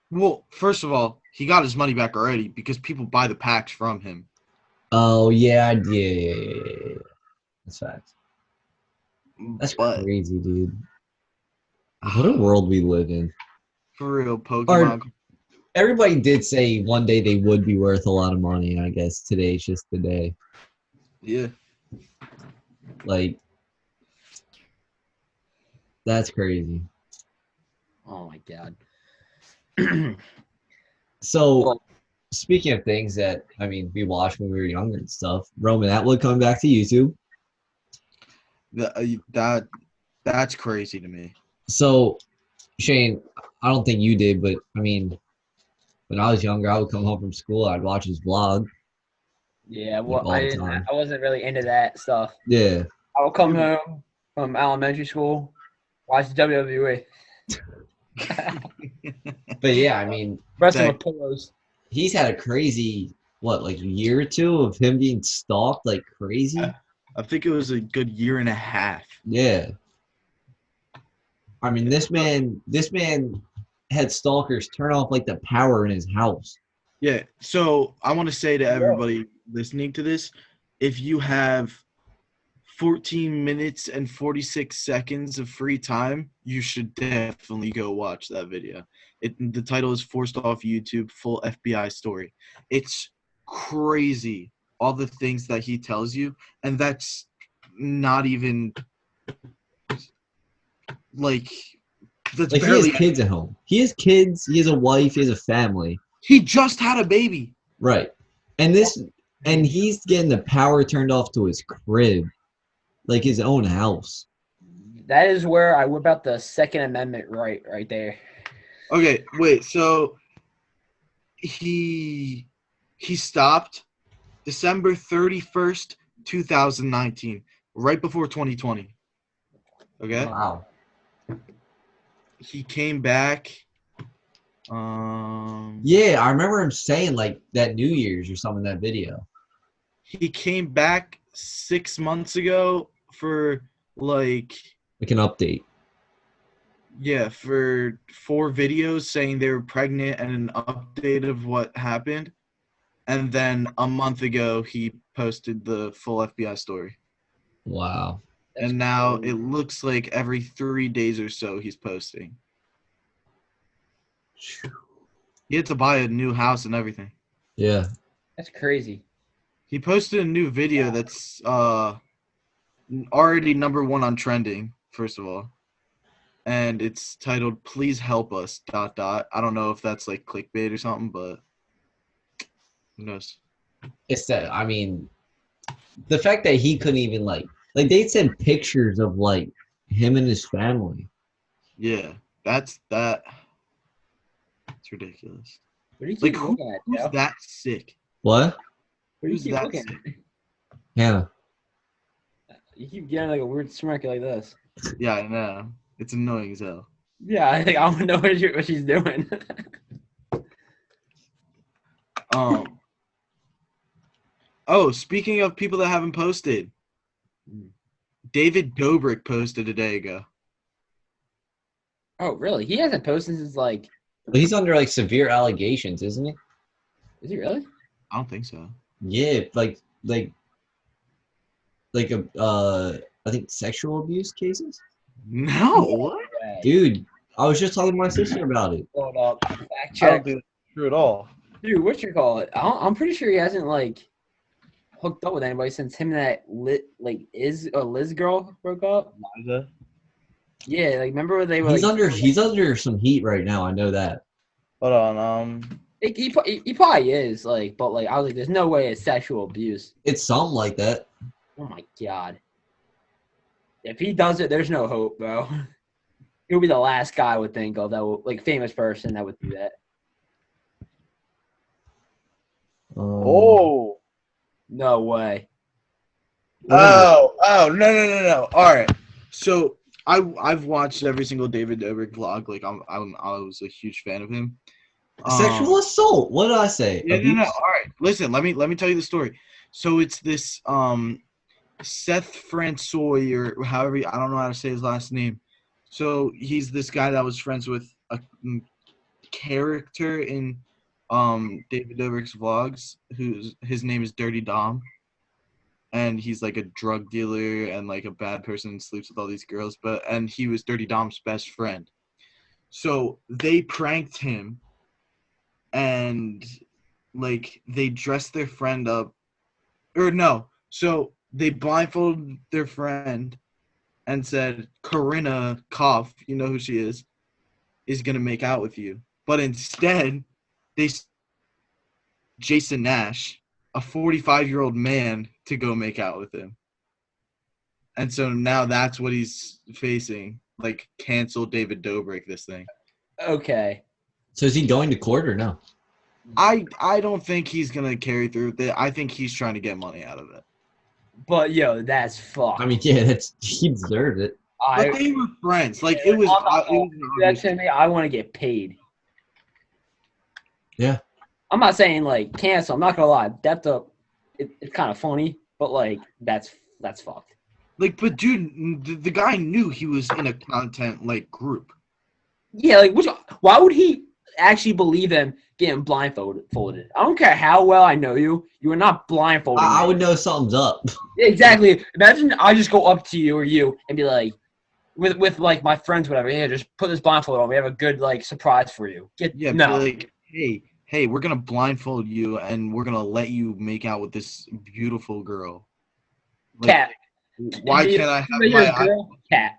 [SPEAKER 1] Well, first of all, he got his money back already because people buy the packs from him.
[SPEAKER 3] Oh yeah, yeah. That's facts. That's
[SPEAKER 1] but
[SPEAKER 3] crazy, dude. What a world we live in.
[SPEAKER 1] for real, Pokemon.
[SPEAKER 3] Everybody did say one day they would be worth a lot of money. I guess today's just the day.
[SPEAKER 1] Yeah.
[SPEAKER 3] Like, that's crazy.
[SPEAKER 2] Oh my god.
[SPEAKER 3] So,
[SPEAKER 2] Well-
[SPEAKER 3] speaking of things that, I mean, we watched when we were younger and stuff, Roman Atwood coming back to YouTube.
[SPEAKER 1] That's crazy to me.
[SPEAKER 3] So, Shane, I don't think you did, but I mean, when I was younger, I would come home from school, I'd watch his vlog.
[SPEAKER 2] Yeah,
[SPEAKER 3] Like,
[SPEAKER 2] well,
[SPEAKER 3] all the time.
[SPEAKER 2] I wasn't really into that stuff.
[SPEAKER 3] Yeah.
[SPEAKER 2] I would come home from elementary school, watch WWE.
[SPEAKER 3] But yeah, I mean,
[SPEAKER 2] Wrestling
[SPEAKER 1] That-
[SPEAKER 2] with pillows.
[SPEAKER 3] he's had a crazy, like a year or two of him being stalked like crazy.
[SPEAKER 1] I think it was a good year and a half.
[SPEAKER 3] Yeah. I mean, this man had stalkers turn off like the power in his house.
[SPEAKER 1] Yeah. So I want to say to everybody listening to this, if you have 14 minutes and 46 seconds of free time, you should definitely go watch that video. The title is Forced Off YouTube, Full FBI Story. It's crazy, all the things that he tells you, and that's not even like that's
[SPEAKER 3] Like, he
[SPEAKER 1] barely.
[SPEAKER 3] has kids at home. He has kids. He has a wife. He has a family.
[SPEAKER 1] He just had a baby.
[SPEAKER 3] Right. And he's getting the power turned off to his crib, like his own house.
[SPEAKER 2] That is where I whip out the Second Amendment right there.
[SPEAKER 1] Okay, wait. So he stopped December 31st, 2019, right before 2020. Okay?
[SPEAKER 3] Wow.
[SPEAKER 1] He came back.
[SPEAKER 3] Yeah, I remember him saying like that New Year's or something in that video.
[SPEAKER 1] He came back 6 months ago for like
[SPEAKER 3] Like an update.
[SPEAKER 1] for 4 videos saying they were pregnant and an update of what happened. And then a month ago he posted the full FBI story.
[SPEAKER 3] Wow.
[SPEAKER 1] And now it looks like every 3 days or so he's posting. He had to buy a new house and everything.
[SPEAKER 3] Yeah.
[SPEAKER 2] That's crazy.
[SPEAKER 1] He posted a new video that's already #1 on trending, first of all. And it's titled "Please Help Us." ... I don't know if that's like clickbait or something, but who knows?
[SPEAKER 3] It's that, I mean, the fact that he couldn't even like they sent pictures of like him and his family.
[SPEAKER 1] Yeah, that's ridiculous.
[SPEAKER 2] What do you
[SPEAKER 1] Like,
[SPEAKER 2] keep looking at,
[SPEAKER 1] who's
[SPEAKER 2] Joe?
[SPEAKER 1] that sick?
[SPEAKER 3] What?
[SPEAKER 2] What do you
[SPEAKER 1] Who's
[SPEAKER 2] keep
[SPEAKER 1] that
[SPEAKER 2] looking
[SPEAKER 1] sick?
[SPEAKER 2] at?
[SPEAKER 3] Hannah.
[SPEAKER 2] You keep getting like a weird smirk like this.
[SPEAKER 1] Yeah, I know. It's annoying as hell.
[SPEAKER 2] Yeah, I think I want to know what she's doing.
[SPEAKER 1] Oh, speaking of people that haven't posted, David Dobrik posted a day ago.
[SPEAKER 2] Oh, really? He hasn't posted since like.
[SPEAKER 3] He's under like severe allegations, isn't he?
[SPEAKER 2] Is he really?
[SPEAKER 1] I don't think so.
[SPEAKER 3] Yeah, like a I think sexual abuse cases.
[SPEAKER 1] No.
[SPEAKER 2] Okay.
[SPEAKER 3] Dude, I was just talking to my sister about it.
[SPEAKER 2] Hold up. Fact
[SPEAKER 1] I don't
[SPEAKER 2] check.
[SPEAKER 1] think that's true at all.
[SPEAKER 2] Dude, what you call it? I'm pretty sure he hasn't like hooked up with anybody since him and that Liz girl broke up.
[SPEAKER 1] Liza?
[SPEAKER 2] Yeah, like remember when they were
[SPEAKER 3] He's
[SPEAKER 2] like
[SPEAKER 3] under some heat right now. I know that.
[SPEAKER 1] Hold on.
[SPEAKER 2] he probably is like, but like I was like, there's no way it's sexual abuse.
[SPEAKER 3] It's something like that.
[SPEAKER 2] Oh my god. If he does it, there's no hope, bro. He'll be the last guy I would think of that will like famous person that would do that.
[SPEAKER 1] Oh.
[SPEAKER 2] No way.
[SPEAKER 1] Oh, no. All right. So I've watched every single David Dobrik vlog. Like I was a huge fan of him.
[SPEAKER 3] Sexual assault. What did I say?
[SPEAKER 1] Yeah,
[SPEAKER 3] Abuse?
[SPEAKER 1] no. All right. Listen, let me tell you the story. So it's this Seth Francois or however I don't know how to say his last name. So he's this guy that was friends with a character in David Dobrik's vlogs his name is Dirty Dom. And he's like a drug dealer and like a bad person and sleeps with all these girls, and he was Dirty Dom's best friend. So they pranked him and like they dressed their friend up so they blindfolded their friend and said, Corinna Koff, you know who she is gonna make out with you. But instead they Jason Nash, a 45-year-old man, to go make out with him. And so now that's what he's facing. Like, cancel David Dobrik, this thing.
[SPEAKER 2] Okay.
[SPEAKER 3] So is he going to court or no?
[SPEAKER 1] I don't think he's going to carry through with it. I think he's trying to get money out of it.
[SPEAKER 2] But yo, that's fucked.
[SPEAKER 3] I mean, yeah, he deserved it.
[SPEAKER 1] But they were friends. Like, it was
[SPEAKER 2] that to me, I want to get paid.
[SPEAKER 3] Yeah.
[SPEAKER 2] I'm not saying like cancel. I'm not gonna lie. That's it's kind of funny, but like that's fucked.
[SPEAKER 1] Like, but dude, the guy knew he was in a content like group.
[SPEAKER 2] Yeah, like why would he actually believe him getting blindfolded? I don't care how well I know you. You are not blindfolded.
[SPEAKER 3] I would know something's up.
[SPEAKER 2] Exactly. Imagine I just go up to you or you and be like, with like my friends, whatever. Yeah, just put this blindfold on. We have a good like surprise for you. No.
[SPEAKER 1] Like, hey, we're gonna blindfold you and we're gonna let you make out with this beautiful girl. Like,
[SPEAKER 2] Cat.
[SPEAKER 1] Why can't I have my
[SPEAKER 2] girl? Cat?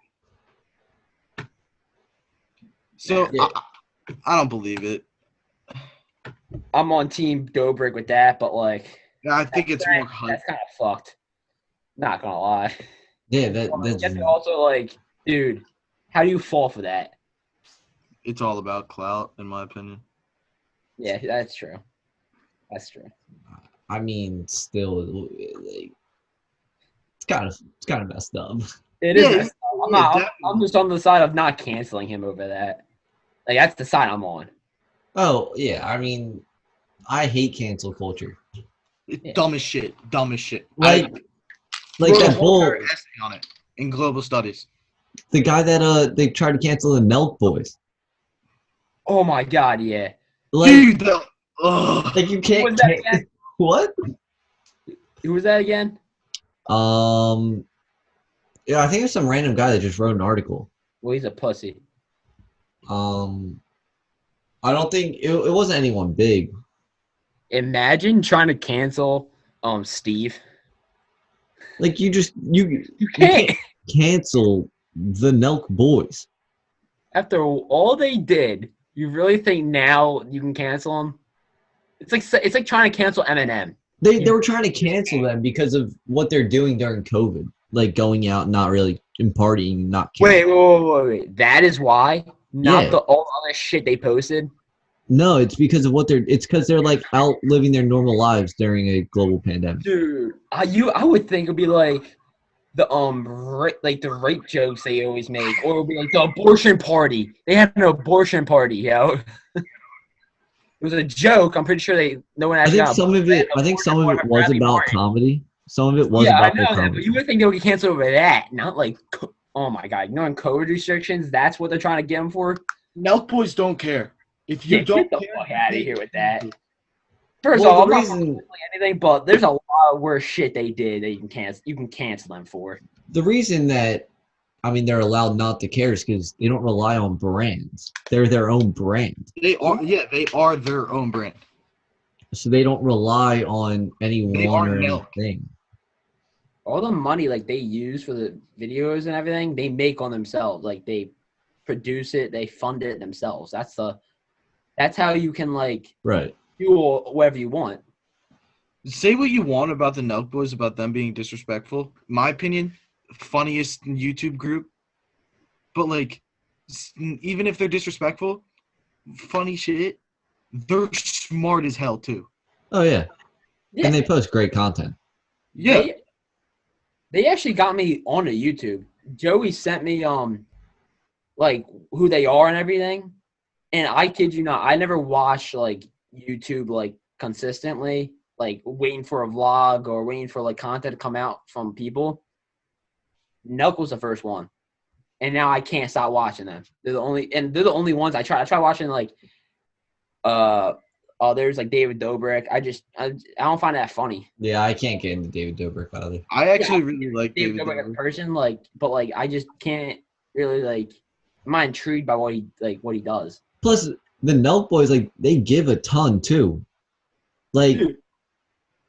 [SPEAKER 1] So
[SPEAKER 3] Yeah.
[SPEAKER 1] I don't believe it.
[SPEAKER 2] I'm on team Dobrik with that, but like,
[SPEAKER 1] Yeah, I think it's more hype.
[SPEAKER 2] that's kind of fucked. Not gonna lie.
[SPEAKER 3] Yeah, that's
[SPEAKER 2] That's also like, dude, how do you fall for that?
[SPEAKER 1] It's all about clout, in my opinion.
[SPEAKER 2] Yeah, that's true. That's true.
[SPEAKER 3] I mean, still, like, it's kind of messed up.
[SPEAKER 2] It is.
[SPEAKER 1] Yeah,
[SPEAKER 2] I'm just on the side of not canceling him over that. Like that's the side I'm on.
[SPEAKER 3] Oh yeah, I mean, I hate cancel culture.
[SPEAKER 1] It's dumb as shit.
[SPEAKER 3] Like
[SPEAKER 1] wrote a
[SPEAKER 3] that
[SPEAKER 1] whole
[SPEAKER 3] whole
[SPEAKER 1] essay on it in Global Studies.
[SPEAKER 3] the guy that they tried to cancel the Nelk Boys.
[SPEAKER 2] Oh my god, yeah.
[SPEAKER 3] Like,
[SPEAKER 1] Dude,
[SPEAKER 3] like you can't.
[SPEAKER 2] Who was that again?
[SPEAKER 3] What?
[SPEAKER 2] Who was that again?
[SPEAKER 3] Yeah, I think it was some random guy that just wrote an article.
[SPEAKER 2] Well, he's a pussy.
[SPEAKER 3] I don't think it wasn't anyone big.
[SPEAKER 2] Imagine trying to cancel Steve.
[SPEAKER 3] Like you
[SPEAKER 2] You can't.
[SPEAKER 3] cancel the Nelk Boys.
[SPEAKER 2] After all they did, you really think now you can cancel them? It's like trying to cancel Eminem.
[SPEAKER 3] They were trying to cancel them because of what they're doing during COVID, like going out, not really and partying, not.
[SPEAKER 2] Wait. That is why. Not
[SPEAKER 3] Yeah.
[SPEAKER 2] the all other shit they posted.
[SPEAKER 3] No, it's because of what it's because they're like out living their normal lives during a global pandemic.
[SPEAKER 2] Dude, I would think it'd be like the like the rape jokes they always make, or it'd be like the abortion party. They had an abortion party, yo. It was a joke. I'm pretty sure no one
[SPEAKER 3] I
[SPEAKER 2] actually
[SPEAKER 3] think
[SPEAKER 2] got
[SPEAKER 3] some of it. I think
[SPEAKER 2] abortion
[SPEAKER 3] some of
[SPEAKER 2] party
[SPEAKER 3] it
[SPEAKER 2] by
[SPEAKER 3] was
[SPEAKER 2] Bradley
[SPEAKER 3] about
[SPEAKER 2] Martin.
[SPEAKER 3] comedy. Some of it was
[SPEAKER 2] Yeah, I
[SPEAKER 3] about their
[SPEAKER 2] know that, but
[SPEAKER 3] comedy.
[SPEAKER 2] you would think they would get canceled over that, not like, oh my god, knowing COVID restrictions. That's what they're trying to get them for.
[SPEAKER 1] Nelk boys don't care. If you
[SPEAKER 2] Yeah,
[SPEAKER 1] don't
[SPEAKER 2] get the
[SPEAKER 1] care,
[SPEAKER 2] fuck out of
[SPEAKER 1] they
[SPEAKER 2] here with
[SPEAKER 1] can't.
[SPEAKER 2] that. First
[SPEAKER 3] Well,
[SPEAKER 2] of all,
[SPEAKER 3] the
[SPEAKER 2] I'm not
[SPEAKER 3] reason
[SPEAKER 2] like anything, but there's a lot of worse shit they did that you can cancel them for.
[SPEAKER 3] that I mean they're allowed not to care is because they don't rely on brands. They're their own brand,
[SPEAKER 1] They are their own brand.
[SPEAKER 3] so they don't rely on
[SPEAKER 1] They
[SPEAKER 3] anyone
[SPEAKER 1] are
[SPEAKER 3] or
[SPEAKER 1] Nelk.
[SPEAKER 3] anything.
[SPEAKER 2] All the money like they use for the videos and everything, they make on themselves. Like they produce it, they fund it themselves. That's how you can like
[SPEAKER 3] Right.
[SPEAKER 2] do whatever you want.
[SPEAKER 1] Say what you want about the Nelk boys, about them being disrespectful. My opinion, funniest YouTube group. But like, even if they're disrespectful, funny shit, they're smart as hell too.
[SPEAKER 3] Oh yeah,
[SPEAKER 2] Yeah,
[SPEAKER 3] and they post great content.
[SPEAKER 1] Yeah.
[SPEAKER 2] They actually got me onto YouTube. Joey sent me like who they are and everything. And I kid you not, I never watched like YouTube like consistently, like waiting for a vlog or waiting for like content to come out from people. Nelk was the first one. And now I can't stop watching them. They're the only ones I try. I try watching like others like David Dobrik. I don't find that funny.
[SPEAKER 3] Yeah, I can't get into David Dobrik either.
[SPEAKER 1] I actually really like
[SPEAKER 2] David
[SPEAKER 1] David
[SPEAKER 2] Dobrik as a
[SPEAKER 1] Dobrik.
[SPEAKER 2] person, like, but like I just can't really like. I'm not intrigued by what he does.
[SPEAKER 3] Plus, the Nelk boys like they give a ton too. Like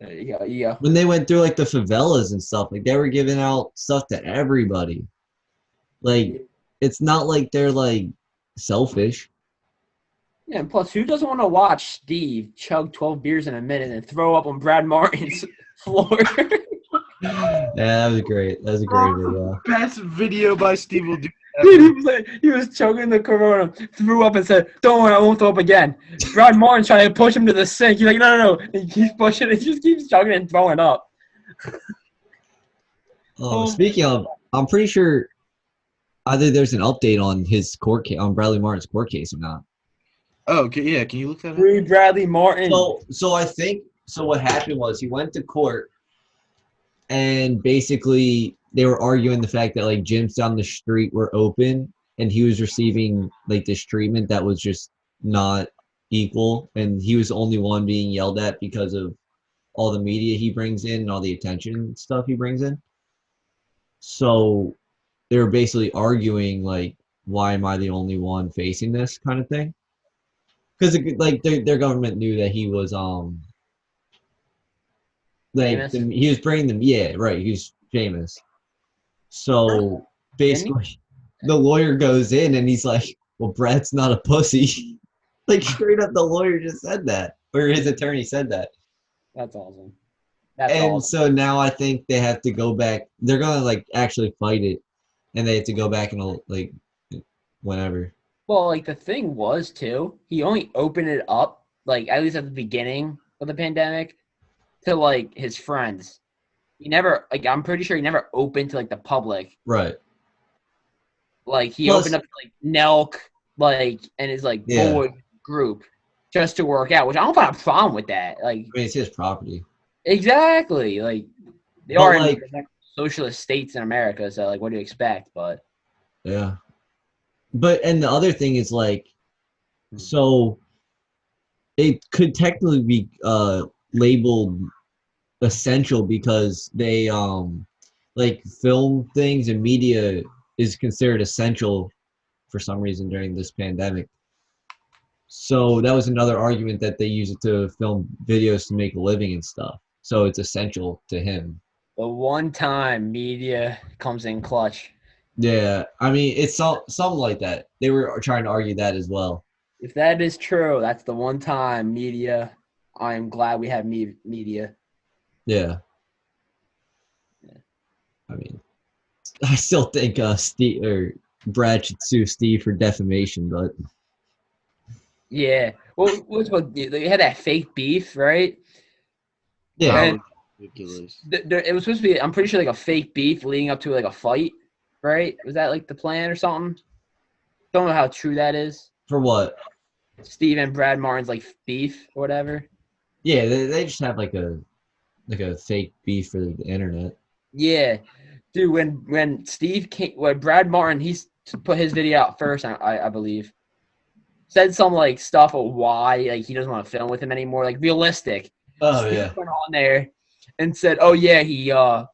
[SPEAKER 2] Yeah.
[SPEAKER 3] when they went through like the favelas and stuff, like they were giving out stuff to everybody. Like it's not like they're like selfish.
[SPEAKER 2] Yeah, and plus, who doesn't want to watch Steve chug 12 beers in a minute and throw up on Brad Martin's floor?
[SPEAKER 3] Yeah, that was great. That was a great video.
[SPEAKER 1] Best video by Steve will do.
[SPEAKER 2] Dude, he was choking the Corona, threw up and said, "Don't worry, I won't throw up again." Brad Martin's trying to push him to the sink. He's like, "No." He keeps pushing. He just keeps chugging and throwing up.
[SPEAKER 3] Speaking of, I'm pretty sure either there's an update on his court case, on Bradley Martin's court case or not.
[SPEAKER 1] Oh, okay, yeah. Can you look that up?
[SPEAKER 2] Free Bradley Martin.
[SPEAKER 3] So I think what happened was he went to court, and basically they were arguing the fact that like gyms down the street were open, and he was receiving like this treatment that was just not equal, and he was the only one being yelled at because of all the media he brings in and all the attention stuff he brings in. So they were basically arguing like, why am I the only one facing this kind of thing? Because like their government knew that he was like he was bringing them, yeah, right, he was famous. So basically the lawyer goes in and he's like, well, Brad's not a pussy. Like straight up the lawyer just said that, or his attorney said that.
[SPEAKER 2] That's awesome.
[SPEAKER 3] So now I think they have to go back. They're gonna like actually fight it, and they have to go back and like whenever.
[SPEAKER 2] Well, like the thing was too, he only opened it up, like at least at the beginning of the pandemic, to like his friends. He never, like, I'm pretty sure he never opened to like the public.
[SPEAKER 3] Right.
[SPEAKER 2] Like he opened up to like Nelk, like, and his like boy group just to work out, which I don't have a problem with that. Like,
[SPEAKER 3] I mean, it's his property.
[SPEAKER 2] Exactly. Like they are like in socialist states in America, so like what do you expect? But
[SPEAKER 3] yeah. But and the other thing is like, so it could technically be labeled essential because they like film things and media is considered essential for some reason during this pandemic. So that was another argument that they use it to film videos to make a living and stuff. So it's essential to him.
[SPEAKER 2] The one time media comes in clutch.
[SPEAKER 3] Yeah, I mean, it's something like that. They were trying to argue that as well.
[SPEAKER 2] If that is true, that's the one time media. I am glad we have media.
[SPEAKER 3] Yeah. I mean, I still think Steve or Brad should sue Steve for defamation, but
[SPEAKER 2] yeah. Well, they had that fake beef, right?
[SPEAKER 3] Yeah.
[SPEAKER 1] That
[SPEAKER 2] And
[SPEAKER 1] was ridiculous.
[SPEAKER 2] it was supposed to be, I'm pretty sure, like a fake beef leading up to like a fight, right? Was that like the plan or something? Don't know how true that is.
[SPEAKER 3] For what?
[SPEAKER 2] Steve and Brad Martin's like beef or whatever.
[SPEAKER 3] Yeah, they just have like a fake beef for the internet.
[SPEAKER 2] Yeah, dude. When Steve came, when Brad Martin, he's put his video out first, I believe. Said some like stuff of why like he doesn't want to film with him anymore, like realistic.
[SPEAKER 3] Oh
[SPEAKER 2] Steve
[SPEAKER 3] yeah.
[SPEAKER 2] went on there and said, "Oh yeah, he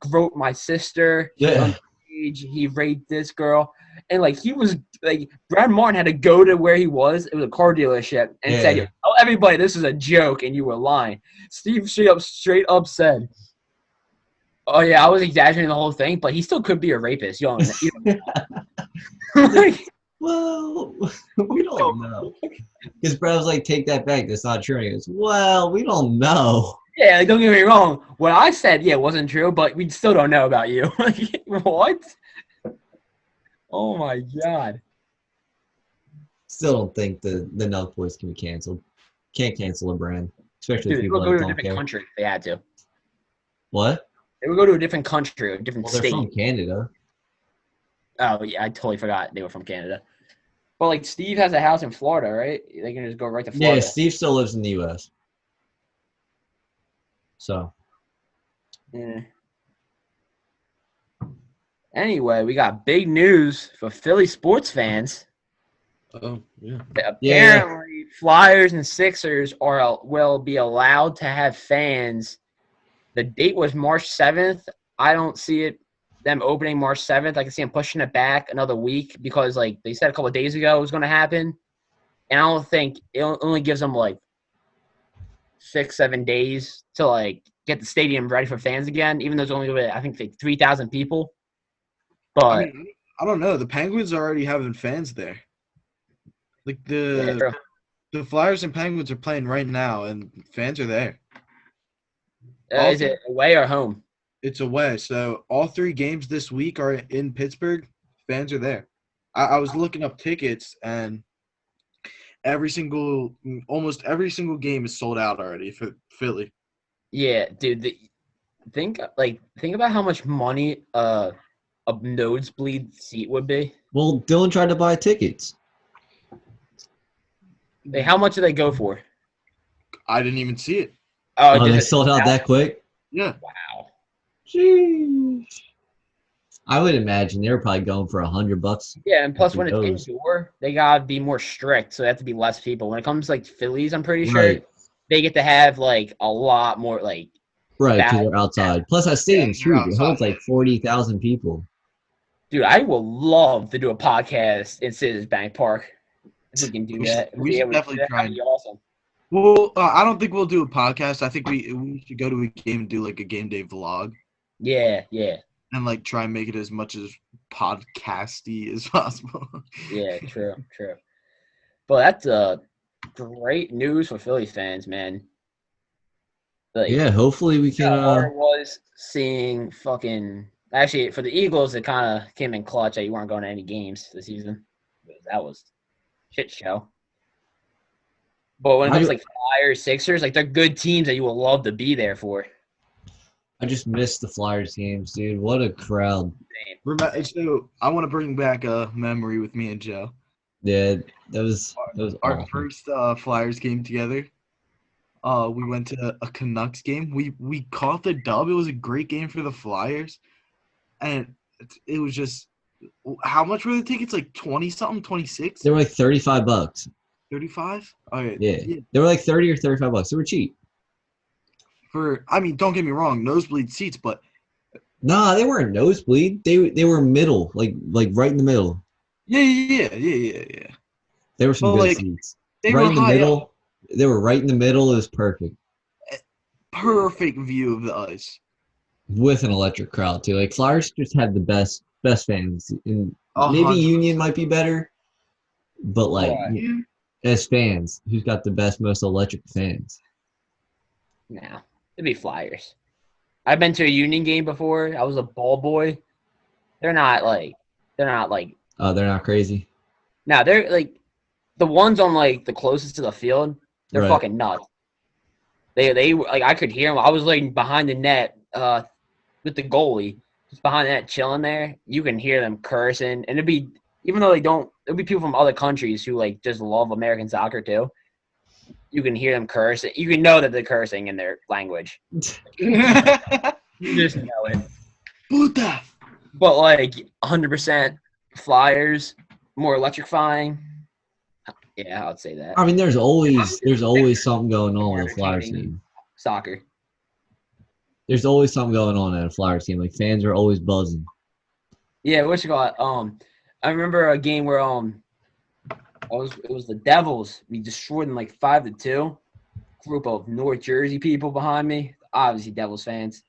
[SPEAKER 2] groped my sister. He's
[SPEAKER 3] Yeah.
[SPEAKER 2] underage. He raped this girl." And like he was like Brad Martin had to go to where he was. It was a car dealership and said,
[SPEAKER 3] Yeah.
[SPEAKER 2] "Oh, everybody, this is a joke, and you were lying." Steve straight up said, "Oh yeah, I was exaggerating the whole thing, but he still could be a rapist. You don't know." Like,
[SPEAKER 3] Well, we don't know. Because Brad was like, take that back. That's not true. And he goes, well, we don't know.
[SPEAKER 2] yeah, like, don't get me wrong. What I said, yeah, wasn't true, but we still don't know about you. Like, what? Oh my god.
[SPEAKER 3] Still don't think the Nelk Boys can be canceled. Can't cancel a brand, especially
[SPEAKER 2] Dude,
[SPEAKER 3] if
[SPEAKER 2] they
[SPEAKER 3] people
[SPEAKER 2] would go
[SPEAKER 3] that
[SPEAKER 2] to a
[SPEAKER 3] don't
[SPEAKER 2] different
[SPEAKER 3] care.
[SPEAKER 2] country if they had to.
[SPEAKER 3] What?
[SPEAKER 2] They would go to a different country, a different
[SPEAKER 3] Well, they're
[SPEAKER 2] state.
[SPEAKER 3] from Canada.
[SPEAKER 2] Oh yeah, I totally forgot they were from Canada. But like Steve has a house in Florida, right? They can just go right to Florida.
[SPEAKER 3] Yeah, Steve still lives in the U.S. So.
[SPEAKER 2] Yeah. Anyway, we got big news for Philly sports fans.
[SPEAKER 1] Oh, yeah.
[SPEAKER 2] Apparently, Flyers and Sixers will be allowed to have fans. The date was March 7th. I don't see them opening March 7th. I can see them pushing it back another week because, like they said a couple of days ago, it was going to happen. And I don't think it only gives them like 6-7 days to like get the stadium ready for fans again. Even though there's only I think like 3,000 people. But
[SPEAKER 1] I mean, I don't know. The Penguins are already having fans there. Like the Flyers and Penguins are playing right now, and fans are there.
[SPEAKER 2] Is it away or home?
[SPEAKER 1] It's away. So all 3 games this week are in Pittsburgh. Fans are there. I was looking up tickets, and almost every single game is sold out already for Philly.
[SPEAKER 2] Yeah, dude. Think about how much money a nosebleed seat would be.
[SPEAKER 3] Well, Dylan tried to buy tickets.
[SPEAKER 2] Like, how much do they go for?
[SPEAKER 1] I didn't even see it.
[SPEAKER 3] Oh, they sold out that quick?
[SPEAKER 1] Yeah.
[SPEAKER 2] Wow.
[SPEAKER 3] Jeez. I would imagine they're probably going for $100.
[SPEAKER 2] Yeah, and plus when it's
[SPEAKER 3] Those.
[SPEAKER 2] indoor, they gotta be more strict, so they have to be less people. When it comes to like Phillies, I'm pretty sure
[SPEAKER 3] Right.
[SPEAKER 2] they get to have like a lot more like.
[SPEAKER 3] Right, because they're outside. Plus, that stadium's
[SPEAKER 1] they're
[SPEAKER 3] huge. It holds like 40,000 people.
[SPEAKER 2] Dude, I would love to do a podcast in Citizens Bank Park. If we can do that,
[SPEAKER 1] We should definitely try.
[SPEAKER 2] That'd be awesome.
[SPEAKER 1] Well, I don't think we'll do a podcast. I think we should go to a game and do like a game day vlog
[SPEAKER 2] Yeah,
[SPEAKER 1] and like try and make it as much as podcasty as possible.
[SPEAKER 2] yeah. True. But that's great news for Philly fans, man. Like,
[SPEAKER 3] Yeah, hopefully we can.
[SPEAKER 2] hard was seeing fucking. Actually, for the Eagles, it kind of came in clutch that you weren't going to any games this season. That was shit show. But when it comes to like Flyers, Sixers, like they're good teams that you will love to be there for.
[SPEAKER 3] I just missed the Flyers games, dude. What a crowd.
[SPEAKER 1] So I want to bring back a memory with me and Joe.
[SPEAKER 3] Yeah, that was
[SPEAKER 1] Our
[SPEAKER 3] awful.
[SPEAKER 1] first Flyers game together. We went to a Canucks game. We caught the dub. It was a great game for the Flyers, and it was just how much were the tickets? Like 20-something, 26,
[SPEAKER 3] They were like $35.
[SPEAKER 1] 35. All right.
[SPEAKER 3] Yeah, they were like 30 or $35. They were cheap.
[SPEAKER 1] I mean, don't get me wrong, nosebleed seats, but
[SPEAKER 3] Nah, they weren't nosebleed. They were middle, like right in the middle.
[SPEAKER 1] yeah.
[SPEAKER 3] There were some
[SPEAKER 1] Well,
[SPEAKER 3] good
[SPEAKER 1] like,
[SPEAKER 3] seats.
[SPEAKER 1] They
[SPEAKER 3] Right
[SPEAKER 1] were
[SPEAKER 3] in the
[SPEAKER 1] high
[SPEAKER 3] middle.
[SPEAKER 1] up.
[SPEAKER 3] They were right in the middle. It was perfect.
[SPEAKER 1] Perfect view of the ice.
[SPEAKER 3] With an electric crowd too. Like Flyers just had the best fans. And maybe
[SPEAKER 1] 100%.
[SPEAKER 3] Union might be better, but like
[SPEAKER 1] Yeah.
[SPEAKER 3] as fans, who's got the best, most electric fans?
[SPEAKER 2] Nah, it'd be Flyers. I've been to a Union game before. I was a ball boy. They're not like.
[SPEAKER 3] Oh, they're not crazy.
[SPEAKER 2] Now they're like the ones on like the closest to the field. They're
[SPEAKER 3] Right.
[SPEAKER 2] fucking nuts. They like I could hear them. I was like behind the net with the goalie, just behind the net chilling there. You can hear them cursing, and it'd be even though they don't. It'd be people from other countries who like just love American soccer too. You can hear them curse. You can know that they're cursing in their language. You just know it.
[SPEAKER 1] Puta.
[SPEAKER 2] But like 100% Flyers, more electrifying. Yeah, I would say that.
[SPEAKER 3] I mean, there's always something going on with a Flyers team.
[SPEAKER 2] Soccer.
[SPEAKER 3] There's always something going on at a Flyers team. Like fans are always buzzing.
[SPEAKER 2] Yeah, what you got? I remember a game where it was the Devils. We destroyed them like 5-2. Group of North Jersey people behind me, obviously Devils fans.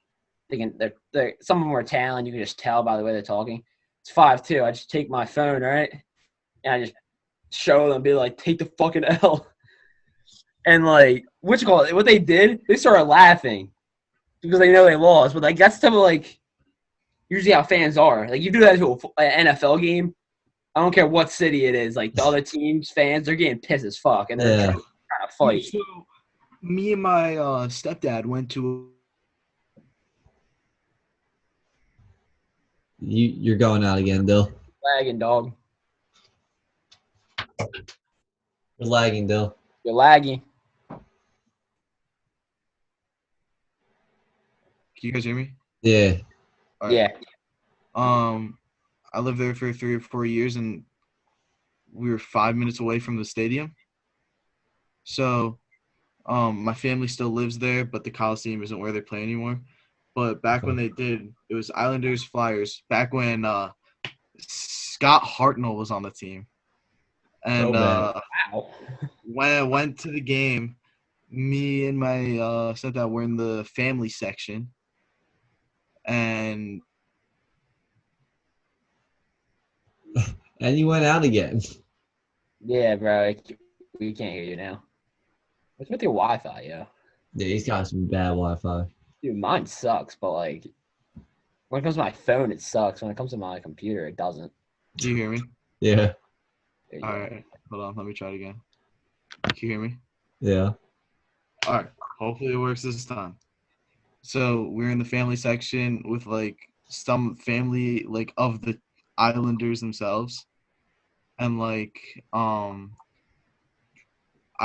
[SPEAKER 2] Thinking they're some of them are Italian. You can just tell by the way they're talking. It's 5-2. I just take my phone, right, and I just show them, be like, take the fucking L. And like, what they did, they started laughing because they know they lost. But like, that's the type of like, usually how fans are. Like, you do that to an NFL game. I don't care what city it is. Like the other team's fans, they're getting pissed as fuck, and they're trying to fight.
[SPEAKER 1] So, me and my stepdad went to.
[SPEAKER 3] You're going out again, Dill.
[SPEAKER 2] Lagging, dog.
[SPEAKER 3] You're lagging, Dill.
[SPEAKER 2] You're lagging.
[SPEAKER 1] Can you guys hear me?
[SPEAKER 3] Yeah.
[SPEAKER 1] All right.
[SPEAKER 2] Yeah.
[SPEAKER 1] I lived there for 3 or 4 years, and we were 5 minutes away from the stadium. So, my family still lives there, but the Coliseum isn't where they play anymore. But back when they did, it was Islanders, Flyers. Back when Scott Hartnell was on the team, and
[SPEAKER 2] Wow.
[SPEAKER 1] when I went to the game, me and my stepdad were in the family section, and
[SPEAKER 3] you went out again.
[SPEAKER 2] Yeah, bro. We can't hear you now. What's with your Wi-Fi, yo?
[SPEAKER 3] Yeah, he's got some bad Wi-Fi.
[SPEAKER 2] Dude, mine sucks, but like, when it comes to my phone, it sucks. When it comes to my computer, it doesn't.
[SPEAKER 1] do you hear me?
[SPEAKER 3] Yeah.
[SPEAKER 2] There you
[SPEAKER 1] All
[SPEAKER 2] go.
[SPEAKER 1] right, hold on, let me try it again. Can you hear me?
[SPEAKER 3] Yeah.
[SPEAKER 1] All right, hopefully it works this time. So we're in the family section with like some family like of the Islanders themselves, and like I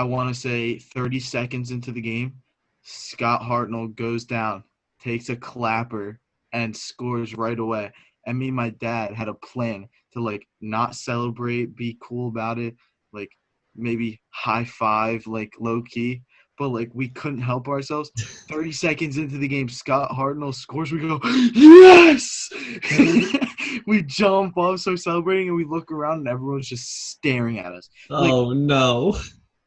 [SPEAKER 1] want to say 30 seconds into the game, Scott Hartnell goes down, takes a clapper, and scores right away. And me and my dad had a plan to like not celebrate, be cool about it, like maybe high five, like low key. But like we couldn't help ourselves. 30 seconds into the game, Scott Hartnell scores. We go, yes! We jump up, start celebrating, and we look around, and everyone's just staring at us.
[SPEAKER 3] Oh no.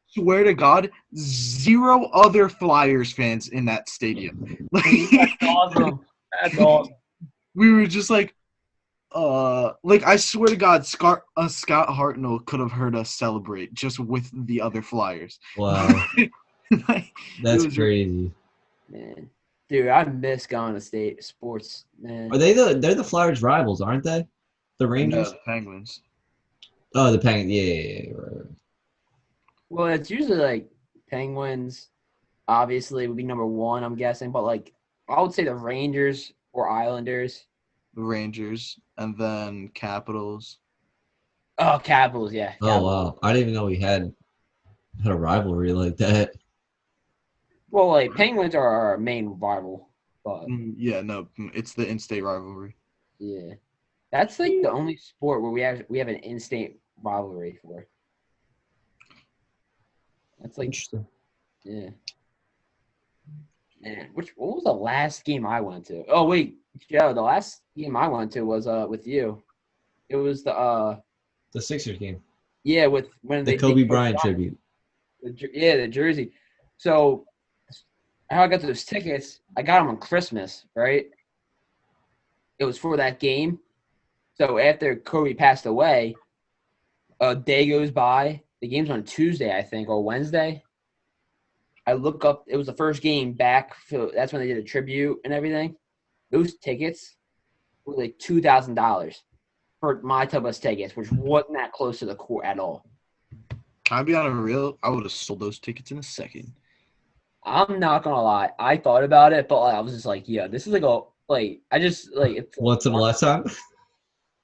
[SPEAKER 1] Swear to God, 0 other Flyers fans in that stadium.
[SPEAKER 2] That's awesome. That's awesome.
[SPEAKER 1] We were just like I swear to God, Scott Hartnell could have heard us celebrate just with the other Flyers.
[SPEAKER 3] Wow.
[SPEAKER 1] Like,
[SPEAKER 3] That's
[SPEAKER 1] it was
[SPEAKER 3] crazy.
[SPEAKER 2] Man. Dude, I miss going to state sports, man.
[SPEAKER 3] Are they're the Flyers rivals, aren't they? The Rangers?
[SPEAKER 1] the Penguins.
[SPEAKER 3] Oh, the Penguins. Yeah. Right.
[SPEAKER 2] Well, it's usually like Penguins, obviously, would be number 1, I'm guessing. But like, I would say the Rangers or Islanders.
[SPEAKER 1] The Rangers, and then Capitals.
[SPEAKER 2] Oh, Capitals, yeah.
[SPEAKER 3] Oh
[SPEAKER 2] Capitals.
[SPEAKER 3] wow. I didn't even know we had a rivalry like that.
[SPEAKER 2] Well, like, Penguins are our main rival. But,
[SPEAKER 1] Yeah, no, it's the in-state rivalry.
[SPEAKER 2] yeah. That's like the only sport where we have an in-state rivalry for. That's like,
[SPEAKER 3] Interesting.
[SPEAKER 2] yeah. Man, what was the last game I went to? Oh wait, Joe, the last game I went to was with you. It was the
[SPEAKER 3] Sixers game.
[SPEAKER 2] yeah, with when
[SPEAKER 3] The
[SPEAKER 2] they
[SPEAKER 3] Kobe
[SPEAKER 2] did
[SPEAKER 3] Bryant tribute.
[SPEAKER 2] the jersey. So how I got those tickets, I got them on Christmas, right? It was for that game. So after Kobe passed away, a day goes by. The game's on Tuesday, I think, or Wednesday. I look up. It was the first game back. So that's when they did a tribute and everything. Those tickets were like $2,000 for my type of tickets, which wasn't that close to the court at all.
[SPEAKER 1] Can I be on a real? I would have sold those tickets in a second.
[SPEAKER 2] I'm not gonna lie. I thought about it, but like, I was just like, yeah, this is I just like it's
[SPEAKER 3] Once in a lifetime.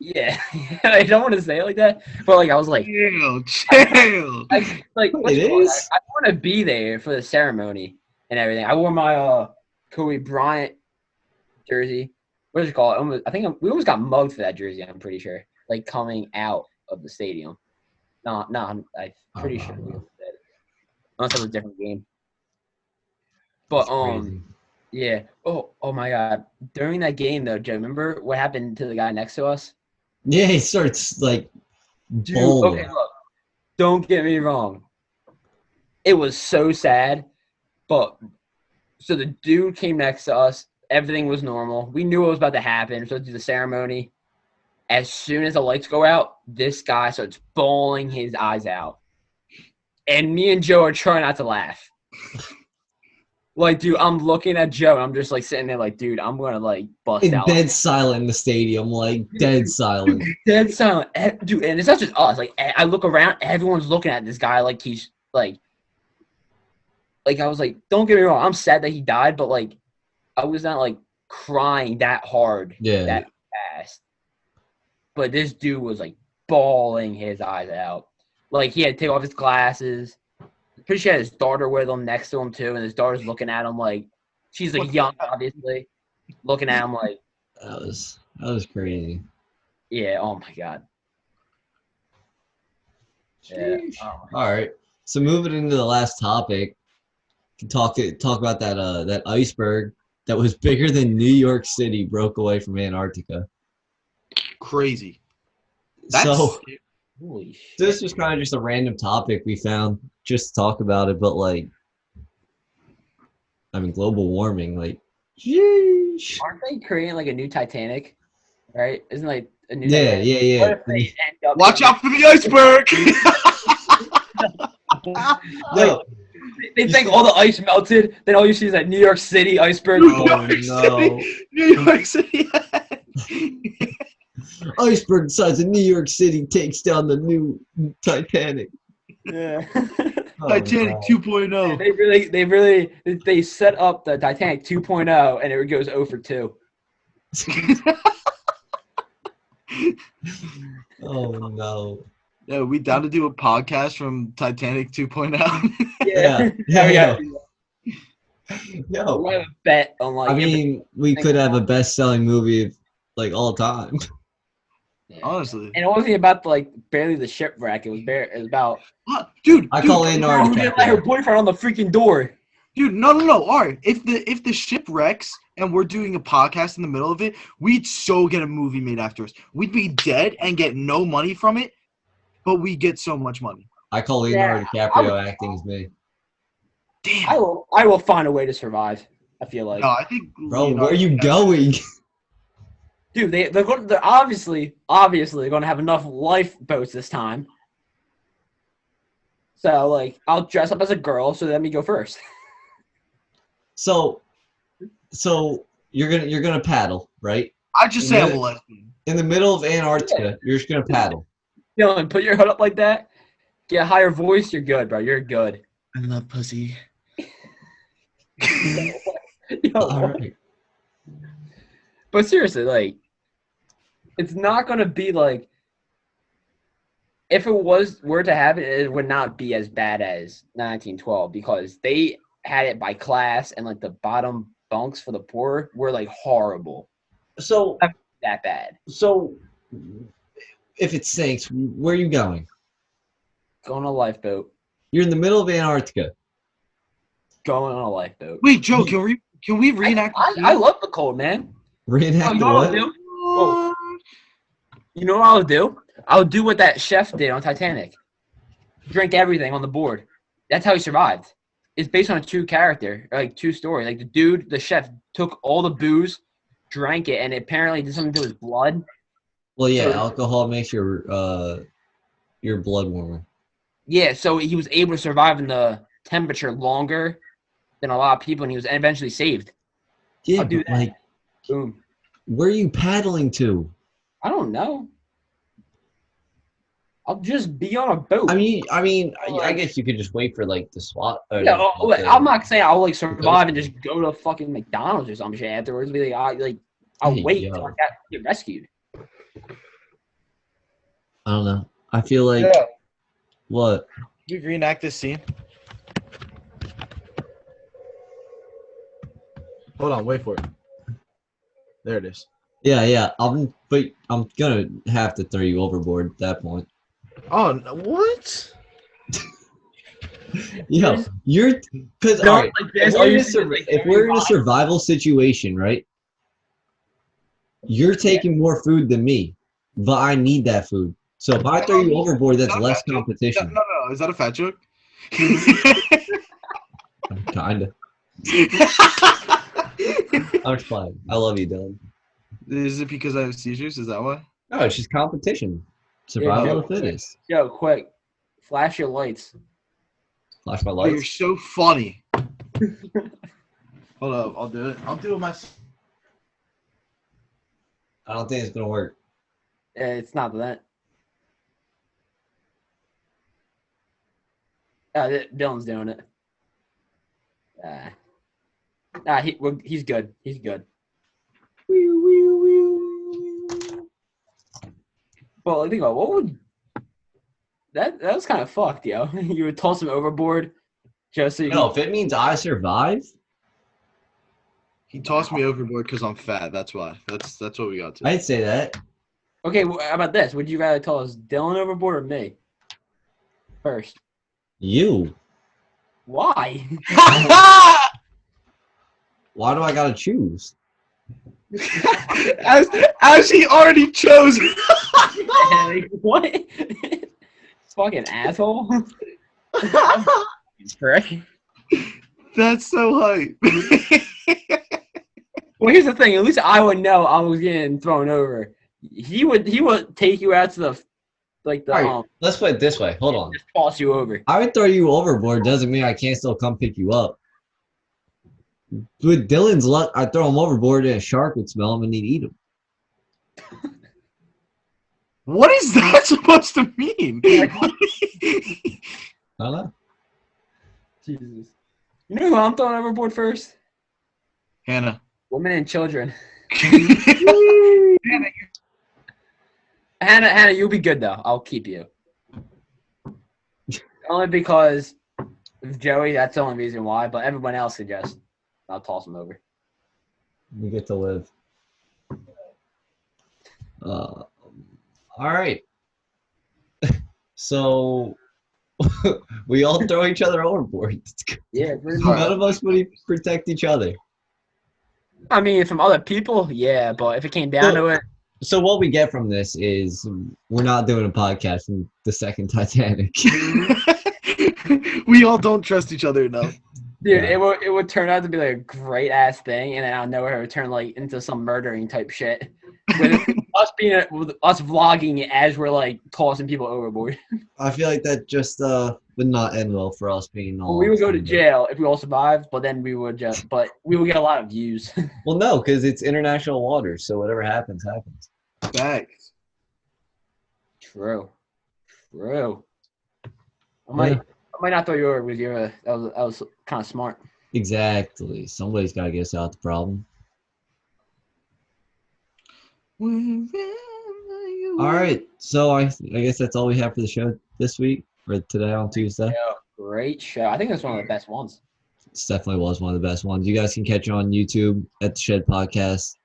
[SPEAKER 2] yeah. I don't want to say it like that, but like I was like,
[SPEAKER 1] Chill.
[SPEAKER 2] what's
[SPEAKER 3] It
[SPEAKER 2] wrong?
[SPEAKER 3] is.
[SPEAKER 2] I want to be there for the ceremony and everything. I wore my Kobe Bryant jersey. What is it called? We almost got mugged for that jersey. I'm pretty sure. Like coming out of the stadium. No, I'm pretty sure we did. Unless it was a different game. But
[SPEAKER 3] Crazy.
[SPEAKER 2] yeah. Oh my God. During that game though, Joe, remember what happened to the guy next to us?
[SPEAKER 3] Yeah, he starts like
[SPEAKER 2] Dude,
[SPEAKER 3] bowling.
[SPEAKER 2] okay, look. Don't get me wrong. It was so sad, but so the dude came next to us. Everything was normal. We knew what was about to happen. So do the ceremony. As soon as the lights go out, this guy starts bawling his eyes out. And me and Joe are trying not to laugh. Like, dude, I'm looking at Joe, and I'm just, like, sitting there like, dude, I'm going to, like, bust out.
[SPEAKER 3] Dead silent in the stadium, like dead silent.
[SPEAKER 2] Dead silent. Dude, and it's not just us. Like, I look around, everyone's looking at this guy like he's, like, I was like, don't get me wrong, I'm sad that he died, but, like, I was not, like, crying that hard that fast. But this dude was, like, bawling his eyes out. Like, he had to take off his glasses. Pretty sure he had his daughter with him next to him, too, and his daughter's looking at him like, she's, like, young, obviously. Looking at him like.
[SPEAKER 3] That was crazy.
[SPEAKER 2] Yeah, oh, my God. Yeah. Oh,
[SPEAKER 3] All right. So moving into the last topic, talk about that iceberg that was bigger than New York City broke away from Antarctica.
[SPEAKER 1] Crazy.
[SPEAKER 3] So
[SPEAKER 2] holy shit.
[SPEAKER 3] this was kind of just a random topic we found just to talk about it, but like, I mean, global warming, like, sheesh.
[SPEAKER 2] Aren't they creating like a new Titanic? Right? Isn't like a new
[SPEAKER 3] Yeah,
[SPEAKER 2] Titanic?
[SPEAKER 3] yeah.
[SPEAKER 2] What if they end up
[SPEAKER 1] Watch out for the iceberg.
[SPEAKER 3] No,
[SPEAKER 2] They think all the ice melted, then all you see is that New York City iceberg.
[SPEAKER 1] New
[SPEAKER 3] Oh,
[SPEAKER 1] York
[SPEAKER 3] no.
[SPEAKER 1] City. New York City.
[SPEAKER 3] iceberg the size of New York City takes down the new Titanic.
[SPEAKER 2] Yeah.
[SPEAKER 3] Oh,
[SPEAKER 1] Titanic
[SPEAKER 3] God.
[SPEAKER 1] 2.0.
[SPEAKER 2] They set up the Titanic 2.0 and it goes 0 for 2.
[SPEAKER 3] Oh no.
[SPEAKER 1] Yeah, we down to do a podcast from Titanic 2.0.
[SPEAKER 3] Yeah. No.
[SPEAKER 2] We have a bet on like.
[SPEAKER 3] I mean, we could have a best-selling movie like all time.
[SPEAKER 1] Honestly.
[SPEAKER 2] And it wasn't about like barely the shipwreck. It was about.
[SPEAKER 1] Dude,
[SPEAKER 3] I call Antarctica.
[SPEAKER 2] Who didn't let her boyfriend on the freaking door?
[SPEAKER 1] Dude, no. All right, if the ship wrecks and we're doing a podcast in the middle of it, we'd so get a movie made after us. We'd be dead and get no money from it, but we get so much money.
[SPEAKER 3] I call Leonardo DiCaprio acting as me.
[SPEAKER 1] Damn.
[SPEAKER 2] I will find a way to survive. I feel like.
[SPEAKER 1] No, I think.
[SPEAKER 3] Bro, where are you going?
[SPEAKER 2] Dude, they're obviously going to have enough lifeboats this time. So like, I'll dress up as a girl, so let me go first.
[SPEAKER 3] So you're gonna paddle, right?
[SPEAKER 1] I just say I'm a lesbian.
[SPEAKER 3] In the middle of Antarctica, you're just gonna paddle.
[SPEAKER 2] Dylan, put your hood up like that. Get a higher voice. You're good, bro. You're good.
[SPEAKER 1] I love pussy.
[SPEAKER 3] All right.
[SPEAKER 2] But seriously, like, it's not gonna be like. If it were to happen, it would not be as bad as 1912 because they had it by class and like the bottom bunks for the poor were like horrible.
[SPEAKER 3] So
[SPEAKER 2] that bad.
[SPEAKER 3] So if it sinks, where are you going?
[SPEAKER 2] Going on a lifeboat.
[SPEAKER 3] You're in the middle of Antarctica.
[SPEAKER 2] Going on a lifeboat.
[SPEAKER 1] Wait, Joe, can we reenact?
[SPEAKER 2] I love the cold, man.
[SPEAKER 3] Reenact
[SPEAKER 2] what?
[SPEAKER 3] what?
[SPEAKER 2] You know what I'll do? I'll do what that chef did on Titanic. Drink everything on the board. That's how he survived. It's based on a true character, like true story. Like the dude, the chef, took all the booze, drank it, and it apparently did something to his blood.
[SPEAKER 3] Well, yeah, alcohol makes your blood warmer.
[SPEAKER 2] Yeah, so he was able to survive in the temperature longer than a lot of people, and he was eventually saved.
[SPEAKER 3] Yeah,
[SPEAKER 2] I'll do that.
[SPEAKER 3] like,
[SPEAKER 2] Boom.
[SPEAKER 3] Where are you paddling to?
[SPEAKER 2] I don't know. I'll just be on a boat.
[SPEAKER 3] I mean, I guess you could just wait for like the SWAT. Or
[SPEAKER 2] Yeah, I'm
[SPEAKER 3] the-
[SPEAKER 2] not saying I'll like survive and just go to fucking McDonald's or some shit afterwards. Be I'll
[SPEAKER 3] Hey,
[SPEAKER 2] wait
[SPEAKER 3] yo.
[SPEAKER 2] till I get rescued.
[SPEAKER 3] I don't know. I feel like
[SPEAKER 1] Yeah.
[SPEAKER 3] what?
[SPEAKER 1] Can you reenact this scene? Hold on, wait for it. There it is.
[SPEAKER 3] Yeah. But I'm gonna have to throw you overboard at that point.
[SPEAKER 1] Oh, what?
[SPEAKER 3] Yo, you're because
[SPEAKER 2] Don't
[SPEAKER 3] all right.
[SPEAKER 2] like this. Are you saying, like,
[SPEAKER 3] If we're in a survival situation, right? You're taking more food than me, but I need that food. So if I throw you overboard, that's less competition.
[SPEAKER 1] No. Is that a fat joke?
[SPEAKER 3] Kinda. I'm fine. I love you, Dylan.
[SPEAKER 1] Is it because I have seizures? Is that why?
[SPEAKER 3] No, it's just competition. Survival of the fittest.
[SPEAKER 2] Yo, quick, flash your lights.
[SPEAKER 3] Flash my
[SPEAKER 1] Oh, you're
[SPEAKER 3] lights.
[SPEAKER 1] so funny. Hold up, I'll do it. I'll do it myself.
[SPEAKER 3] I don't think it's gonna work.
[SPEAKER 2] It's not that. Dylan's doing it. He's good. He's good. Well, I think about what would that was kind of fucked, yo. You would toss him overboard just so you
[SPEAKER 3] No, if it means I survive,
[SPEAKER 1] He tossed me overboard because I'm fat. That's why. That's what we got to.
[SPEAKER 3] I'd say that.
[SPEAKER 2] Okay, how about this? Would you rather toss Dylan overboard or me? First.
[SPEAKER 3] You.
[SPEAKER 2] Why?
[SPEAKER 3] Why do I gotta choose?
[SPEAKER 1] as he already chose.
[SPEAKER 2] What? Fucking asshole. Frick.
[SPEAKER 1] That's so hype.
[SPEAKER 2] Well, here's the thing. At least I would know I was getting thrown over. He would take you out to the
[SPEAKER 3] Alright, let's put it this way. Hold on.
[SPEAKER 2] just toss you over.
[SPEAKER 3] I would throw you overboard doesn't mean I can't still come pick you up. With Dylan's luck, I'd throw him overboard and a shark would smell him and he'd eat him.
[SPEAKER 1] What is that supposed to mean?
[SPEAKER 3] I don't know.
[SPEAKER 2] Jesus. You know who I'm throwing overboard first?
[SPEAKER 1] Hannah.
[SPEAKER 2] Women and children.
[SPEAKER 1] Hannah,
[SPEAKER 2] Hannah, you'll be good though. I'll keep you. Only because of Joey, that's the only reason why. But everyone else could just, I'll toss him over.
[SPEAKER 3] We get to live. All right. So we all throw each other overboard.
[SPEAKER 2] Yeah, pretty much.
[SPEAKER 3] None of us would protect each other.
[SPEAKER 2] I mean, from other people, yeah. But if it came down to it,
[SPEAKER 3] So what we get from this is we're not doing a podcast from the second Titanic.
[SPEAKER 1] we all don't trust each other enough.
[SPEAKER 2] dude,
[SPEAKER 3] Yeah.
[SPEAKER 2] it would turn out to be like a great ass thing, and then out of nowhere it would turn like into some murdering type shit. With us vlogging as we're like tossing people overboard.
[SPEAKER 3] I feel like that just would not end well for us being all.
[SPEAKER 2] We would go to jail if we all survived, but then we would get a lot of views.
[SPEAKER 3] Well, no, because it's international waters, so whatever happens, happens.
[SPEAKER 1] Facts.
[SPEAKER 2] True. I might not throw you over with you. That was kind of smart.
[SPEAKER 3] Exactly. Somebody's got to get us out the problem. All right. So I guess that's all we have for the show this week or today on Tuesday.
[SPEAKER 2] Yeah, great show. I think it's one of the best ones.
[SPEAKER 3] It definitely was one of the best ones. You guys can catch it on YouTube at the Shed Podcast.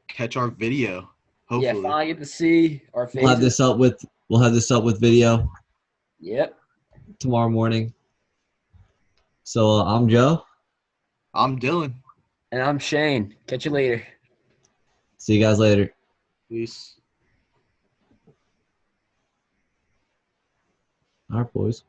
[SPEAKER 1] Catch our video. Hopefully.
[SPEAKER 2] Yeah, finally get to see our faces.
[SPEAKER 3] We'll have this up with video
[SPEAKER 2] Yep.
[SPEAKER 3] tomorrow morning. So I'm Joe.
[SPEAKER 1] I'm Dylan.
[SPEAKER 2] And I'm Shane. Catch you later.
[SPEAKER 3] See you guys later.
[SPEAKER 1] Peace.
[SPEAKER 3] All right, boys.